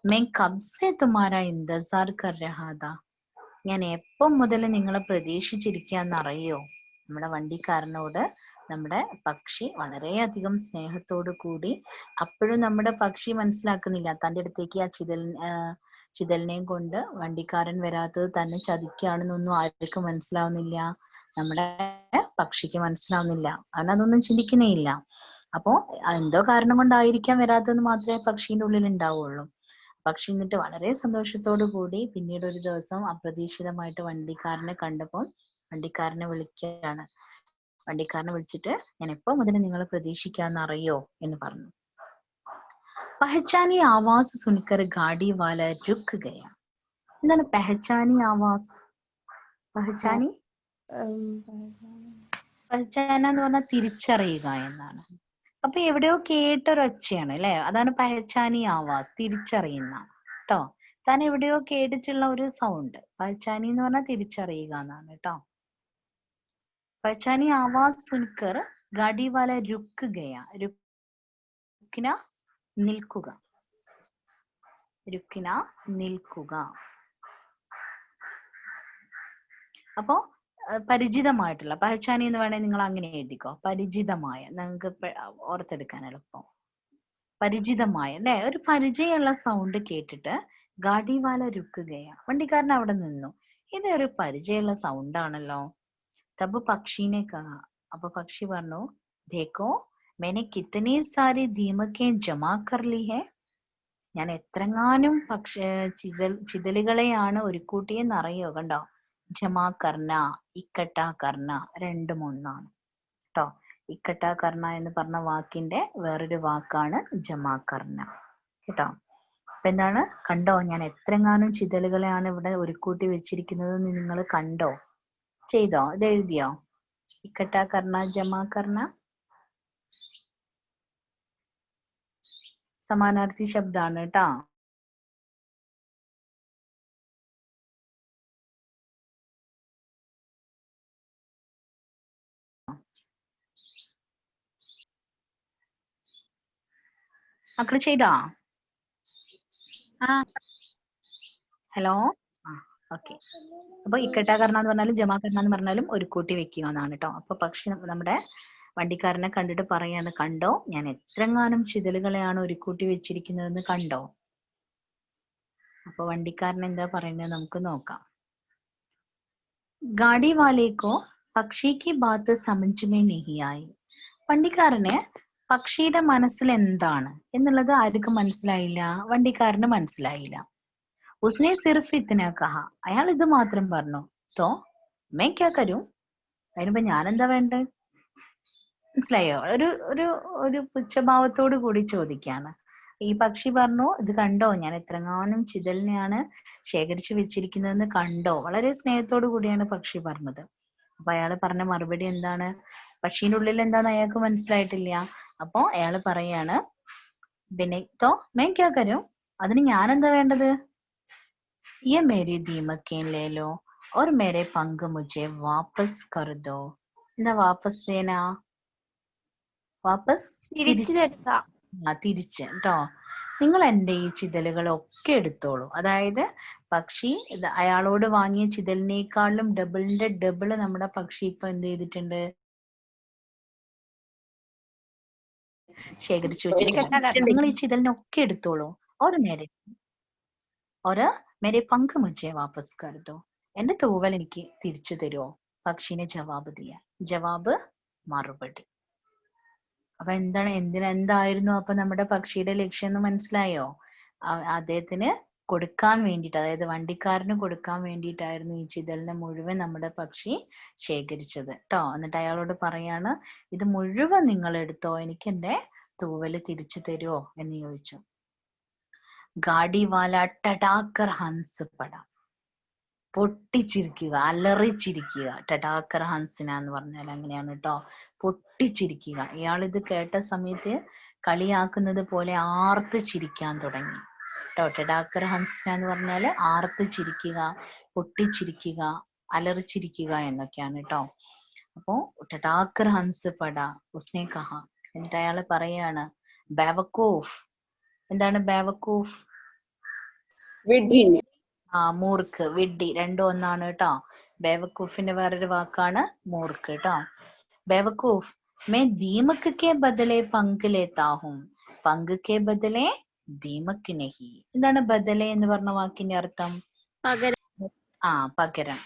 मैं कब से तुम्हारा इंतजार कर रहा था. ഞാൻ എപ്പം മുതൽ നിങ്ങളെ പ്രതീക്ഷിച്ചിരിക്കാന്നറിയോ? നമ്മുടെ വണ്ടിക്കാരനോട് നമ്മുടെ പക്ഷി വളരെയധികം സ്നേഹത്തോടു കൂടി, അപ്പോഴും നമ്മുടെ പക്ഷി മനസ്സിലാക്കുന്നില്ല തൻ്റെ അടുത്തേക്ക് ആ ചിതലിനെയും കൊണ്ട് വണ്ടിക്കാരൻ വരാത്തത് തന്നെ ചതിക്കുകയാണെന്നൊന്നും ആർക്കും മനസ്സിലാവുന്നില്ല. നമ്മുടെ പക്ഷിക്ക് മനസ്സിലാവുന്നില്ല, അവനതൊന്നും ചിന്തിക്കുന്നേ ഇല്ല. അപ്പോ എന്തോ കാരണം കൊണ്ടായിരിക്കാം വരാത്തതെന്ന് മാത്രമേ പക്ഷീന്റെ ഉള്ളിൽ ഉണ്ടാവുള്ളൂ. പക്ഷി എന്നിട്ട് വളരെ സന്തോഷത്തോടു കൂടി പിന്നീട് ഒരു ദിവസം അപ്രതീക്ഷിതമായിട്ട് വണ്ടിക്കാരനെ കണ്ടപ്പോൾ വണ്ടിക്കാരനെ വിളിക്കുകയാണ്. വണ്ടിക്കാരനെ വിളിച്ചിട്ട്, ഞാൻ എപ്പോ മുതൽ നിങ്ങളെ പ്രതീക്ഷിക്കാന്നറിയോ എന്ന് പറഞ്ഞു. പെഹച്ചാനി ആവാസ് സുൻകർ ഗാഡി വാല രുക്ക് ഗയ. എന്താണ് പെഹച്ചാനി ആവാസ്? പെഹച്ചാന എന്ന് പറഞ്ഞാൽ തിരിച്ചറിയുക എന്നാണ്. അപ്പൊ എവിടെയോ കേട്ടൊരൊച്ചയാണ് അല്ലെ, അതാണ് പെഹച്ചാനി ആവാസ്, തിരിച്ചറിയുന്ന കേട്ടോ. താൻ എവിടെയോ കേട്ടിട്ടുള്ള ഒരു സൗണ്ട്. പെഹച്ചാനി എന്ന് പറഞ്ഞാൽ തിരിച്ചറിയുക എന്നാണ് കേട്ടോ. പെഹച്ചാനി ആവാസ് സുൻകർ ഗാഡി വാല രുക്ക് ഗയ. രുക്കിന നിൽക്കുക, രുക്കിന നിൽക്കുക. അപ്പോ പരിചിതമായിട്ടുള്ള പഹച്ചാനി എന്ന് വേണേൽ നിങ്ങൾ അങ്ങനെ എഴുതിക്കോ. പരിചിതമായ, നിങ്ങൾക്ക് ഓർത്തെടുക്കാൻ എളുപ്പം. പരിചിതമായ അല്ലെ, ഒരു പരിചയമുള്ള സൗണ്ട് കേട്ടിട്ട് ഗാഡിവാല രുക്കുകയാ, വണ്ടിക്കാരൻ അവിടെ നിന്നു. ഇതൊരു പരിചയമുള്ള സൗണ്ട് ആണല്ലോ. തബ് പക്ഷീനെ കഹാ, അപ്പൊ പക്ഷി പറഞ്ഞു, ദേക്കോ मैंने कितनी सारी दीमकें जमा कर ली है, ഞാൻ എത്രങ്ങാനും ചിതലുകളെയാണ് ഒരു കൂട്ടിയെന്ന് അറിയോ. കണ്ടോ, ജമാ കർണ, ഇക്കട്ട കർണ രണ്ടും ഒന്നാണ് കേട്ടോ. ഇക്കട്ട കർണ എന്ന് പറഞ്ഞ വാക്കിന്റെ വേറൊരു വാക്കാണ് ജമാ കർണ കേട്ടോ. അപ്പൊ എന്താണ്, കണ്ടോ ഞാൻ എത്രങ്ങാനും ചിതലുകളെയാണ് ഇവിടെ ഒരു കൂട്ടി വെച്ചിരിക്കുന്നത് നിങ്ങൾ കണ്ടോ, ചെയ്തോ, ഇത് എഴുതിയോ? ഇക്കട്ട കർണ ജമാ കർണ സമാനാർത്ഥി ശബ്ദാണ് കേട്ടോ. മക്കള് ചെയ്താ? ഹലോ, ആ ഓക്കെ. അപ്പൊ ഇക്കട്ട കർണ എന്ന് പറഞ്ഞാലും ജമാ കർണ എന്ന് പറഞ്ഞാലും ഒരു കൂട്ടി വെക്കുക എന്നാണ് കേട്ടോ. അപ്പൊ പക്ഷി നമ്മുടെ വണ്ടിക്കാരനെ കണ്ടിട്ട് പറയാണ്, കണ്ടോ ഞാൻ എത്രങ്ങാനും ചിതലുകളെയാണ് ഒരു കൂട്ടി വെച്ചിരിക്കുന്നതെന്ന് കണ്ടോ. അപ്പൊ വണ്ടിക്കാരൻ എന്താ പറയുന്നത് നമുക്ക് നോക്കാം. ഗാഡി വാലേക്കോ പക്ഷിക്ക് ബാത്ത് സമഞ്ച്മേ നഹി ആയി, വണ്ടിക്കാരന് പക്ഷിയുടെ മനസ്സിൽ എന്താണ് എന്നുള്ളത് ആർക്കും മനസ്സിലായില്ല, വണ്ടിക്കാരന് മനസ്സിലായില്ല. ഉസ്നെ സിർഫ് ഇത്തന കഹ, അയാൾ ഇത് മാത്രം പറഞ്ഞു. തോ മേ ക്യാ കരൂ, അതിനിപ്പോ ഞാൻ എന്താ വേണ്ടേ, മനസ്സിലായോ? ഒരു ഒരു ഒരു പുച്ഛഭാവത്തോട് കൂടി ചോദിക്കാണ്. ഈ പക്ഷി പറഞ്ഞു, ഇത് കണ്ടോ ഞാൻ എത്രങ്ങാനും ചിതലിനെയാണ് ശേഖരിച്ചു വെച്ചിരിക്കുന്നതെന്ന് കണ്ടോ. വളരെ സ്നേഹത്തോടു കൂടിയാണ് പക്ഷി പറഞ്ഞത്. അപ്പൊ അയാൾ പറഞ്ഞ മറുപടി എന്താണ്, പക്ഷീന്റെ ഉള്ളിൽ എന്താന്ന് അയാൾക്ക് മനസ്സിലായിട്ടില്ല. അപ്പൊ അയാൾ പറയാണ്, പിന്നെ തോ മേ ക്യാ കരൂ, അതിന് ഞാൻ എന്താ വേണ്ടത്, യെ മേരി ദീമക്കേൻ ലേലോ ഓർ മേരെ പങ്ക് മുझे വാപ്പസ് കർ ദോ. എന്താ വാപ്പസ് ദേനാ, വാപ്പസ് തിരിച്ച് കേട്ടോ. നിങ്ങൾ എന്റെ ഈ ചിതലുകളൊക്കെ എടുത്തോളൂ. അതായത് പക്ഷി അയാളോട് വാങ്ങിയ ചിതലിനേക്കാളും ഡബിളിന്റെ ഡബിള് നമ്മുടെ പക്ഷി ഇപ്പൊ എന്ത് ചെയ്തിട്ടുണ്ട്, ശേഖരിച്ചു വെച്ചിട്ടുണ്ട്. നിങ്ങൾ ഈ ചിതലിനൊക്കെ എടുത്തോളൂ. ഒരു മേരെ പങ്ക് മുझे വാപ്പസ് കർ ദോ, എന്റെ തൂവൽ എനിക്ക് തിരിച്ചു തരുമോ. പക്ഷിനെ ജവാബ് ദിയ, ജവാബ് മറുപടി. അപ്പൊ എന്താണ്, എന്തായിരുന്നു അപ്പൊ നമ്മുടെ പക്ഷിയുടെ ലക്ഷ്യം എന്ന് മനസ്സിലായോ? അദ്ദേഹത്തിന് കൊടുക്കാൻ വേണ്ടിയിട്ട്, അതായത് വണ്ടിക്കാരന് കൊടുക്കാൻ വേണ്ടിയിട്ടായിരുന്നു ഈ ചിതലിനെ മുഴുവൻ നമ്മുടെ പക്ഷി ശേഖരിച്ചത് കേട്ടോ. എന്നിട്ട് അയാളോട് പറയാണ്, ഇത് മുഴുവൻ നിങ്ങൾ എടുത്തോ, എനിക്ക് എന്റെ തൂവല് തിരിച്ചു തരുമോ എന്ന് ചോദിച്ചു. ഗാഡി വാല ടടാക്കർ ഹൻസ് പട, പൊട്ടിച്ചിരിക്കുക, അലറിച്ചിരിക്കുക. ടടാക്കർ ഹൻസിന എന്ന് പറഞ്ഞാൽ അങ്ങനെയാണ് കേട്ടോ, പൊട്ടിച്ചിരിക്കുക. ഇയാൾ ഇത് കേട്ട സമയത്ത് കളിയാക്കുന്നത് പോലെ ആർത്ത് ചിരിക്കാൻ തുടങ്ങി കേട്ടോ. ടടാക്കർ ഹൻസിന എന്ന് പറഞ്ഞാല് ആർത്ത് ചിരിക്കുക, പൊട്ടിച്ചിരിക്കുക, അലറിച്ചിരിക്കുക എന്നൊക്കെയാണ് കേട്ടോ. അപ്പോ ടടാക്കർ ഹൻസ് പട ഉസ്നെ കഹ, എന്നിട്ട് അയാള് പറയാണ്, ബേവക്കൂഫ്. എന്താണ് ബേവക്കൂഫ്? മൂർക്ക്, വിഡ്ഢി രണ്ടും ഒന്നാണ് കേട്ടോ. ബേവക്കൂഫിന്റെ വേറൊരു വാക്കാണ് മൂർക്ക് കേട്ടോ. ബേവക്കൂഫ് मैं दीमक के बदले पंख लेता हूँ, पंख के बदले दीमक नहीं. എന്താണ് ബദലെ എന്ന് പറഞ്ഞ വാക്കിന്റെ അർത്ഥം? പകരം. പകരം.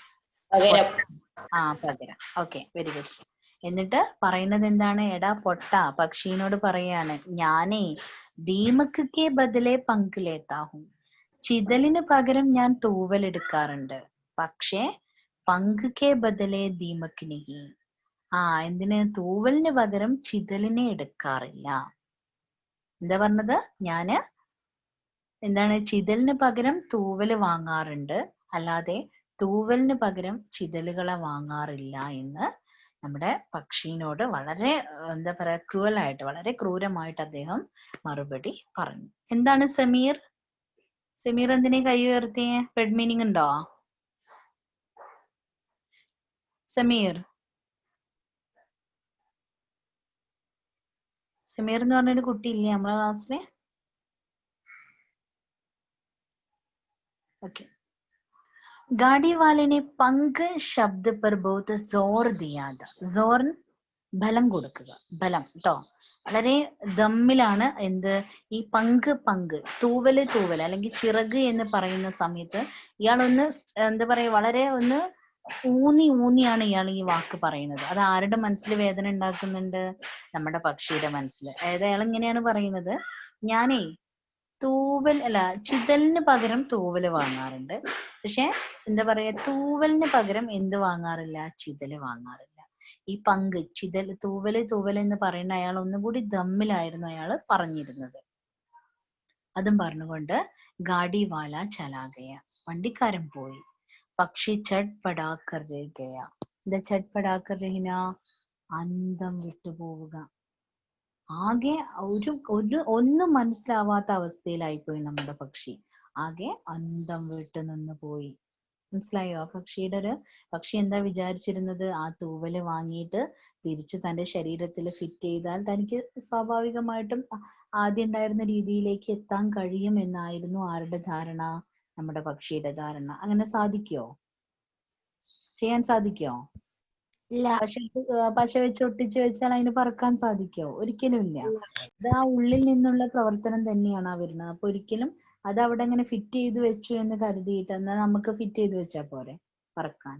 Okay, very good. എന്നിട്ട് പറയുന്നത് എന്താണ്, എടാ പൊട്ട, പക്ഷീനോട് പറയാണ്, ഞാനേ ദീമക് കെ ബദലെ പങ്ക് ലേത്താ ഹും, ചിതലിന് പകരം ഞാൻ തൂവൽ എടുക്കാറുണ്ട്, പക്ഷേ പങ്ക് കെ ബദലെ ദീമക് നഹി, എന്തിന്, തൂവലിന് പകരം ചിതലിനെ എടുക്കാറില്ല. എന്താ പറഞ്ഞത്, ഞാന് എന്താണ് ചിതലിന് പകരം തൂവല് വാങ്ങാറുണ്ട്, അല്ലാതെ തൂവലിന് പകരം ചിതലുകളെ വാങ്ങാറില്ല എന്ന് നമ്മുടെ പക്ഷീനോട് വളരെ എന്താ പറയാ ക്രൂവലായിട്ട്, വളരെ ക്രൂരമായിട്ട് അദ്ദേഹം മറുപടി പറഞ്ഞു. എന്താണ് സമീർ? സമീർ എന്തിനെ കൈ ഉയർത്തിയേ? റെഡ് മീനിങ് ഉണ്ടോ സമീർ? സമീർ എന്ന് പറഞ്ഞൊരു കുട്ടി ഇല്ലേ നമ്മളെ ക്ലാസ്സിലെ? ഓക്കെ, गाड़ी वाले ने पंख शब्द पर बहुत जोर दिया था. जोर ബലം കൊടുക്കുക, ബലം കേട്ടോ. വളരെ ദമ്മിലാണ് എന്ത് ഈ പങ്ക് തൂവല് അല്ലെങ്കിൽ ചിറക് എന്ന് പറയുന്ന സമയത്ത് ഇയാളൊന്ന് എന്താ പറയാ വളരെ ഒന്ന് ഊന്നിയാണ് ഇയാൾ ഈ വാക്ക് പറയുന്നത്. അത് ആരുടെ മനസ്സിൽ വേദന ഉണ്ടാക്കുന്നുണ്ട്? നമ്മുടെ പക്ഷിയുടെ മനസ്സിൽ. അതായത് അയാൾ ഇങ്ങനെയാണ് പറയുന്നത്, ഞാനേ ചിതലിന് പകരം തൂവല് വാങ്ങാറുണ്ട്, പക്ഷെ എന്താ പറയാ തൂവലിന് പകരം എന്ത് വാങ്ങാറില്ല? ചിതല് വാങ്ങാറില്ല. ഈ പങ്ക് തൂവല് എന്ന് പറയുന്ന അയാൾ ഒന്നുകൂടി ദമ്മിലായിരുന്നു അയാൾ പറഞ്ഞിരുന്നത്. അതും പറഞ്ഞുകൊണ്ട് ഗാഡിവാല ചലാഗയ, വണ്ടിക്കാരൻ പോയി. പക്ഷി ചട്പടാക്കർ രഹ്ഗയ. എന്താ ചട്പടാക്കർ രഹ്ന? അന്തം വിട്ടുപോവുക. ആകെ ഒന്നും മനസ്സിലാവാത്ത അവസ്ഥയിലായിപ്പോയി നമ്മുടെ പക്ഷി. ആകെ അന്തം വിട്ടു നിന്ന് പോയി. മനസ്സിലായോ? പക്ഷി എന്താ വിചാരിച്ചിരുന്നത്? ആ തൂവല് വാങ്ങിയിട്ട് തിരിച്ച് തന്റെ ശരീരത്തിൽ ഫിറ്റ് ചെയ്താൽ തനിക്ക് സ്വാഭാവികമായിട്ടും ആദ്യം ഉണ്ടായിരുന്ന രീതിയിലേക്ക് എത്താൻ കഴിയും എന്നായിരുന്നു ആരുടെ ധാരണ? നമ്മുടെ പക്ഷിയുടെ ധാരണ. അങ്ങനെ സാധിക്കോ? ചെയ്യാൻ സാധിക്കോ? പശ വെച്ച് ഒട്ടിച്ച് വെച്ചാൽ അതിന് പറക്കാൻ സാധിക്കോ? ഒരിക്കലും ഇല്ല. അത് ആ ഉള്ളിൽ നിന്നുള്ള പ്രവർത്തനം തന്നെയാണ് ആ വരുന്നത്. അപ്പൊ ഒരിക്കലും അത് അവിടെ അങ്ങനെ ഫിറ്റ് ചെയ്ത് വെച്ചു എന്ന് കരുതിയിട്ട് എന്നാൽ നമുക്ക് ഫിറ്റ് ചെയ്ത് വെച്ചാൽ പോരെ പറക്കാൻ?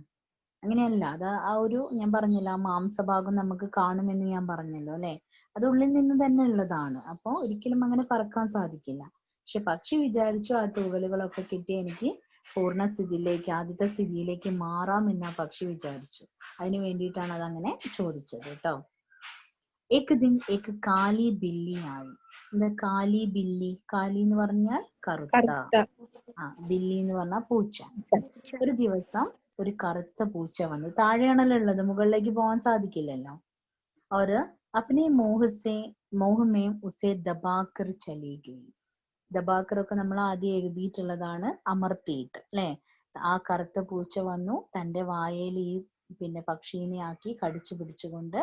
അങ്ങനെയല്ല. അത് ആ ഒരു ഞാൻ പറഞ്ഞല്ലോ, ആ മാംസഭാഗം നമുക്ക് കാണുമെന്ന് ഞാൻ പറഞ്ഞല്ലോ അല്ലെ, അത് ഉള്ളിൽ നിന്ന് തന്നെ ഉള്ളതാണ്. അപ്പൊ ഒരിക്കലും അങ്ങനെ പറക്കാൻ സാധിക്കില്ല. പക്ഷെ പക്ഷി വിചാരിച്ചു ആ തൂവലുകളൊക്കെ കിട്ടി എനിക്ക് പൂർണ്ണസ്ഥിതിയിലേക്ക്, ആദ്യത്തെ സ്ഥിതിയിലേക്ക് മാറാം എന്ന് ആ പക്ഷി വിചാരിച്ചു. അതിനു വേണ്ടിയിട്ടാണ് അതങ്ങനെ ചോദിച്ചത് കേട്ടോ. ഏക് ദിൻ ഏക് കാലി ബില്ലി ആയി. എന്താ കാലി ബില്ലി? കാലി എന്ന് പറഞ്ഞാൽ കറുത്ത, ബില്ലി എന്ന് പറഞ്ഞാൽ പൂച്ച. ഒരു ദിവസം ഒരു കറുത്ത പൂച്ച വന്നു. താഴെയാണല്ലോ ഉള്ളത്, മുകളിലേക്ക് പോകാൻ സാധിക്കില്ലല്ലോ. और अपने मोह में उसे दबाकर चली गई. ദബാക്കർ ഒക്കെ നമ്മൾ ആദ്യം എഴുതിയിട്ടുള്ളതാണ്, അമർത്തിയിട്ട് അല്ലെ. ആ കറുത്ത പൂച്ച വന്നു തന്റെ വായയിൽ ഈ പക്ഷീനെ ആക്കി കടിച്ചു പിടിച്ചുകൊണ്ട്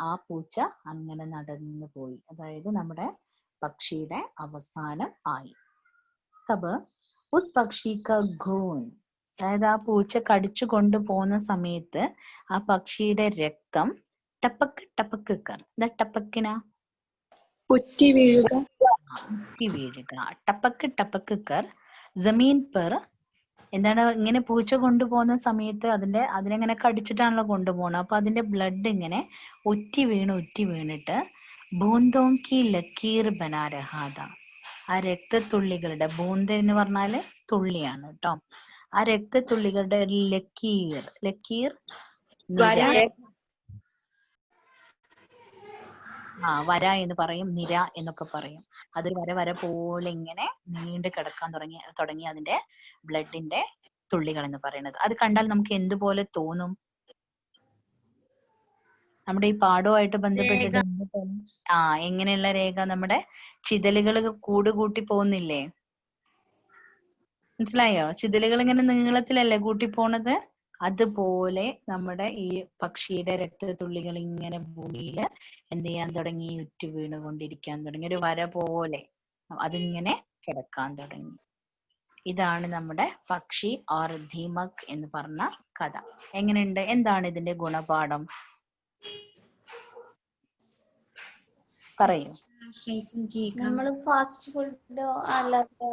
ആ പൂച്ച അങ്ങനെ നടന്നു പോയി. അതായത് നമ്മുടെ പക്ഷിയുടെ അവസാനം ആയി. തബ് ഉസ് പക്ഷി ക ഖൂൻ, അതായത് ആ പൂച്ച കടിച്ചു കൊണ്ടുപോകുന്ന സമയത്ത് ആ പക്ഷിയുടെ രക്തം ടപ്പക്ക് ടപ്പക്ക് കർ. എന്താ ടപ്പക്കിന? ഉറ്റി വീഴുക. ടപ്പക്ക് ടപ്പക്ക് കർ ജമീൻ പെർ. എന്താണ് ഇങ്ങനെ പൂച്ച കൊണ്ടുപോകുന്ന സമയത്ത് അതിനെങ്ങനെ കടിച്ചിട്ടാണല്ലോ കൊണ്ടുപോകണം. അപ്പൊ അതിന്റെ ബ്ലഡ് ഇങ്ങനെ ഒറ്റി വീണിട്ട് ബൂന്തോങ്കി ലക്കീർ ബനാ രഹാദ. ആ രക്തത്തുള്ളികളുടെ, ബൂന്ത എന്ന് പറഞ്ഞാല് തുള്ളിയാണ് കേട്ടോ. ആ രക്തത്തുള്ളികളുടെ ലക്കീർ വര എന്ന് പറയും, നിര എന്നൊക്കെ പറയും. അതൊരു വര പോലെ ഇങ്ങനെ നീണ്ടു കിടക്കാൻ തുടങ്ങി അതിന്റെ ബ്ലഡിന്റെ തുള്ളികൾ എന്ന് പറയുന്നത്. അത് കണ്ടാൽ നമുക്ക് എന്തുപോലെ തോന്നും? നമ്മുടെ ഈ പാഠവുമായിട്ട് ബന്ധപ്പെട്ടിട്ട് എങ്ങനെയുള്ള രേഖ? നമ്മുടെ ചിതലുകൾ കൂട്ടി പോകുന്നില്ലേ? മനസ്സിലായോ? ചിതലുകൾ ഇങ്ങനെ നീളത്തിലല്ലേ കൂട്ടി പോണത്? അതുപോലെ നമ്മുടെ ഈ പക്ഷിയുടെ രക്തത്തുള്ളികൾ ഇങ്ങനെ ഭൂമിയിൽ എന്ത് ചെയ്യാൻ തുടങ്ങി? ഉറ്റു വീണുകൊണ്ടിരിക്കാൻ തുടങ്ങി. ഒരു വര പോലെ അതിങ്ങനെ കിടക്കാൻ തുടങ്ങി. ഇതാണ് നമ്മുടെ പക്ഷി ഓർ ധീമക് എന്ന് പറഞ്ഞ കഥ. എങ്ങനെയുണ്ട്? എന്താണ് ഇതിന്റെ ഗുണപാഠം? പറയൂ. നമ്മള് ഫാസ്റ്റ് ഫുഡോ അല്ലാതെ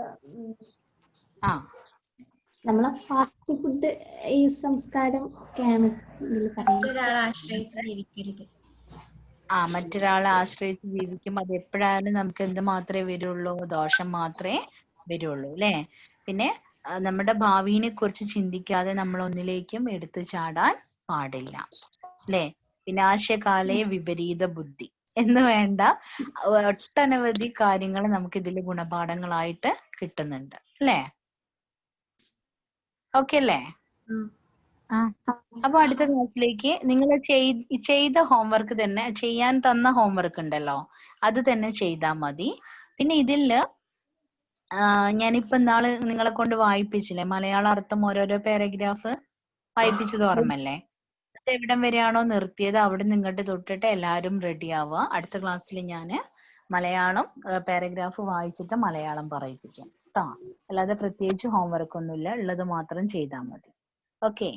നമ്മളെ ഫാസ്റ്റ് ഫുഡ് ഈ സംസ്കാരം ഒക്കെയാണ് മറ്റൊരാളെ ആശ്രയിച്ച് ജീവിക്കരുത്. മറ്റൊരാളെ ആശ്രയിച്ച് ജീവിക്കും. അത് എപ്പോഴായാലും നമുക്ക് എന്ത് മാത്രമേ വരുള്ളൂ? ദോഷം മാത്രമേ വരുള്ളൂ അല്ലെ. പിന്നെ നമ്മുടെ ഭാവിയെ കുറിച്ച് ചിന്തിക്കാതെ നമ്മൾ ഒന്നിലേക്കും എടുത്തു ചാടാൻ പാടില്ല അല്ലെ. വിനാശകാലേ വിപരീത ബുദ്ധി എന്ന് വേണ്ട ഒട്ടനവധി കാര്യങ്ങൾ നമുക്ക് ഇതിൽ ഗുണപാഠങ്ങളായിട്ട് കിട്ടുന്നുണ്ട് അല്ലേ. ഓക്കെ അല്ലേ? അപ്പൊ അടുത്ത ക്ലാസ്സിലേക്ക് നിങ്ങൾ ചെയ്ത ഹോംവർക്ക് തന്നെ, ചെയ്യാൻ തന്ന ഹോംവർക്ക് ഉണ്ടല്ലോ, അത് തന്നെ ചെയ്താൽ മതി. പിന്നെ ഇതില് ഞാനിപ്പോ നാളെ നിങ്ങളെ കൊണ്ട് വായിപ്പിച്ചില്ലേ മലയാള അർത്ഥം ഓരോരോ പാരഗ്രാഫ് വായിപ്പിച്ചത് ഓർമ്മല്ലേ? അത് എവിടം വരെയാണോ നിർത്തിയത് അവിടെ നിങ്ങോട്ട് തൊട്ടിട്ട് എല്ലാവരും റെഡി ആവുക. അടുത്ത ക്ലാസ്സിൽ ഞാൻ മലയാളം പാരഗ്രാഫ് വായിച്ചിട്ട് മലയാളം പറയിപ്പിക്കാം. കേട്ടോ. അല്ലാതെ പ്രത്യേകിച്ച് ഹോംവർക്ക് ഒന്നുമില്ല, ഉള്ളത് മാത്രം ചെയ്താൽ മതി. Okay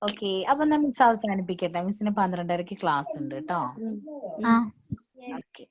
okay. അപ്പൊ മിസ് അവസാനിപ്പിക്കട്ടെ. മിസ്സിന് 12:30 ക്ലാസ് ഉണ്ട് കേട്ടോ. ഓക്കെ.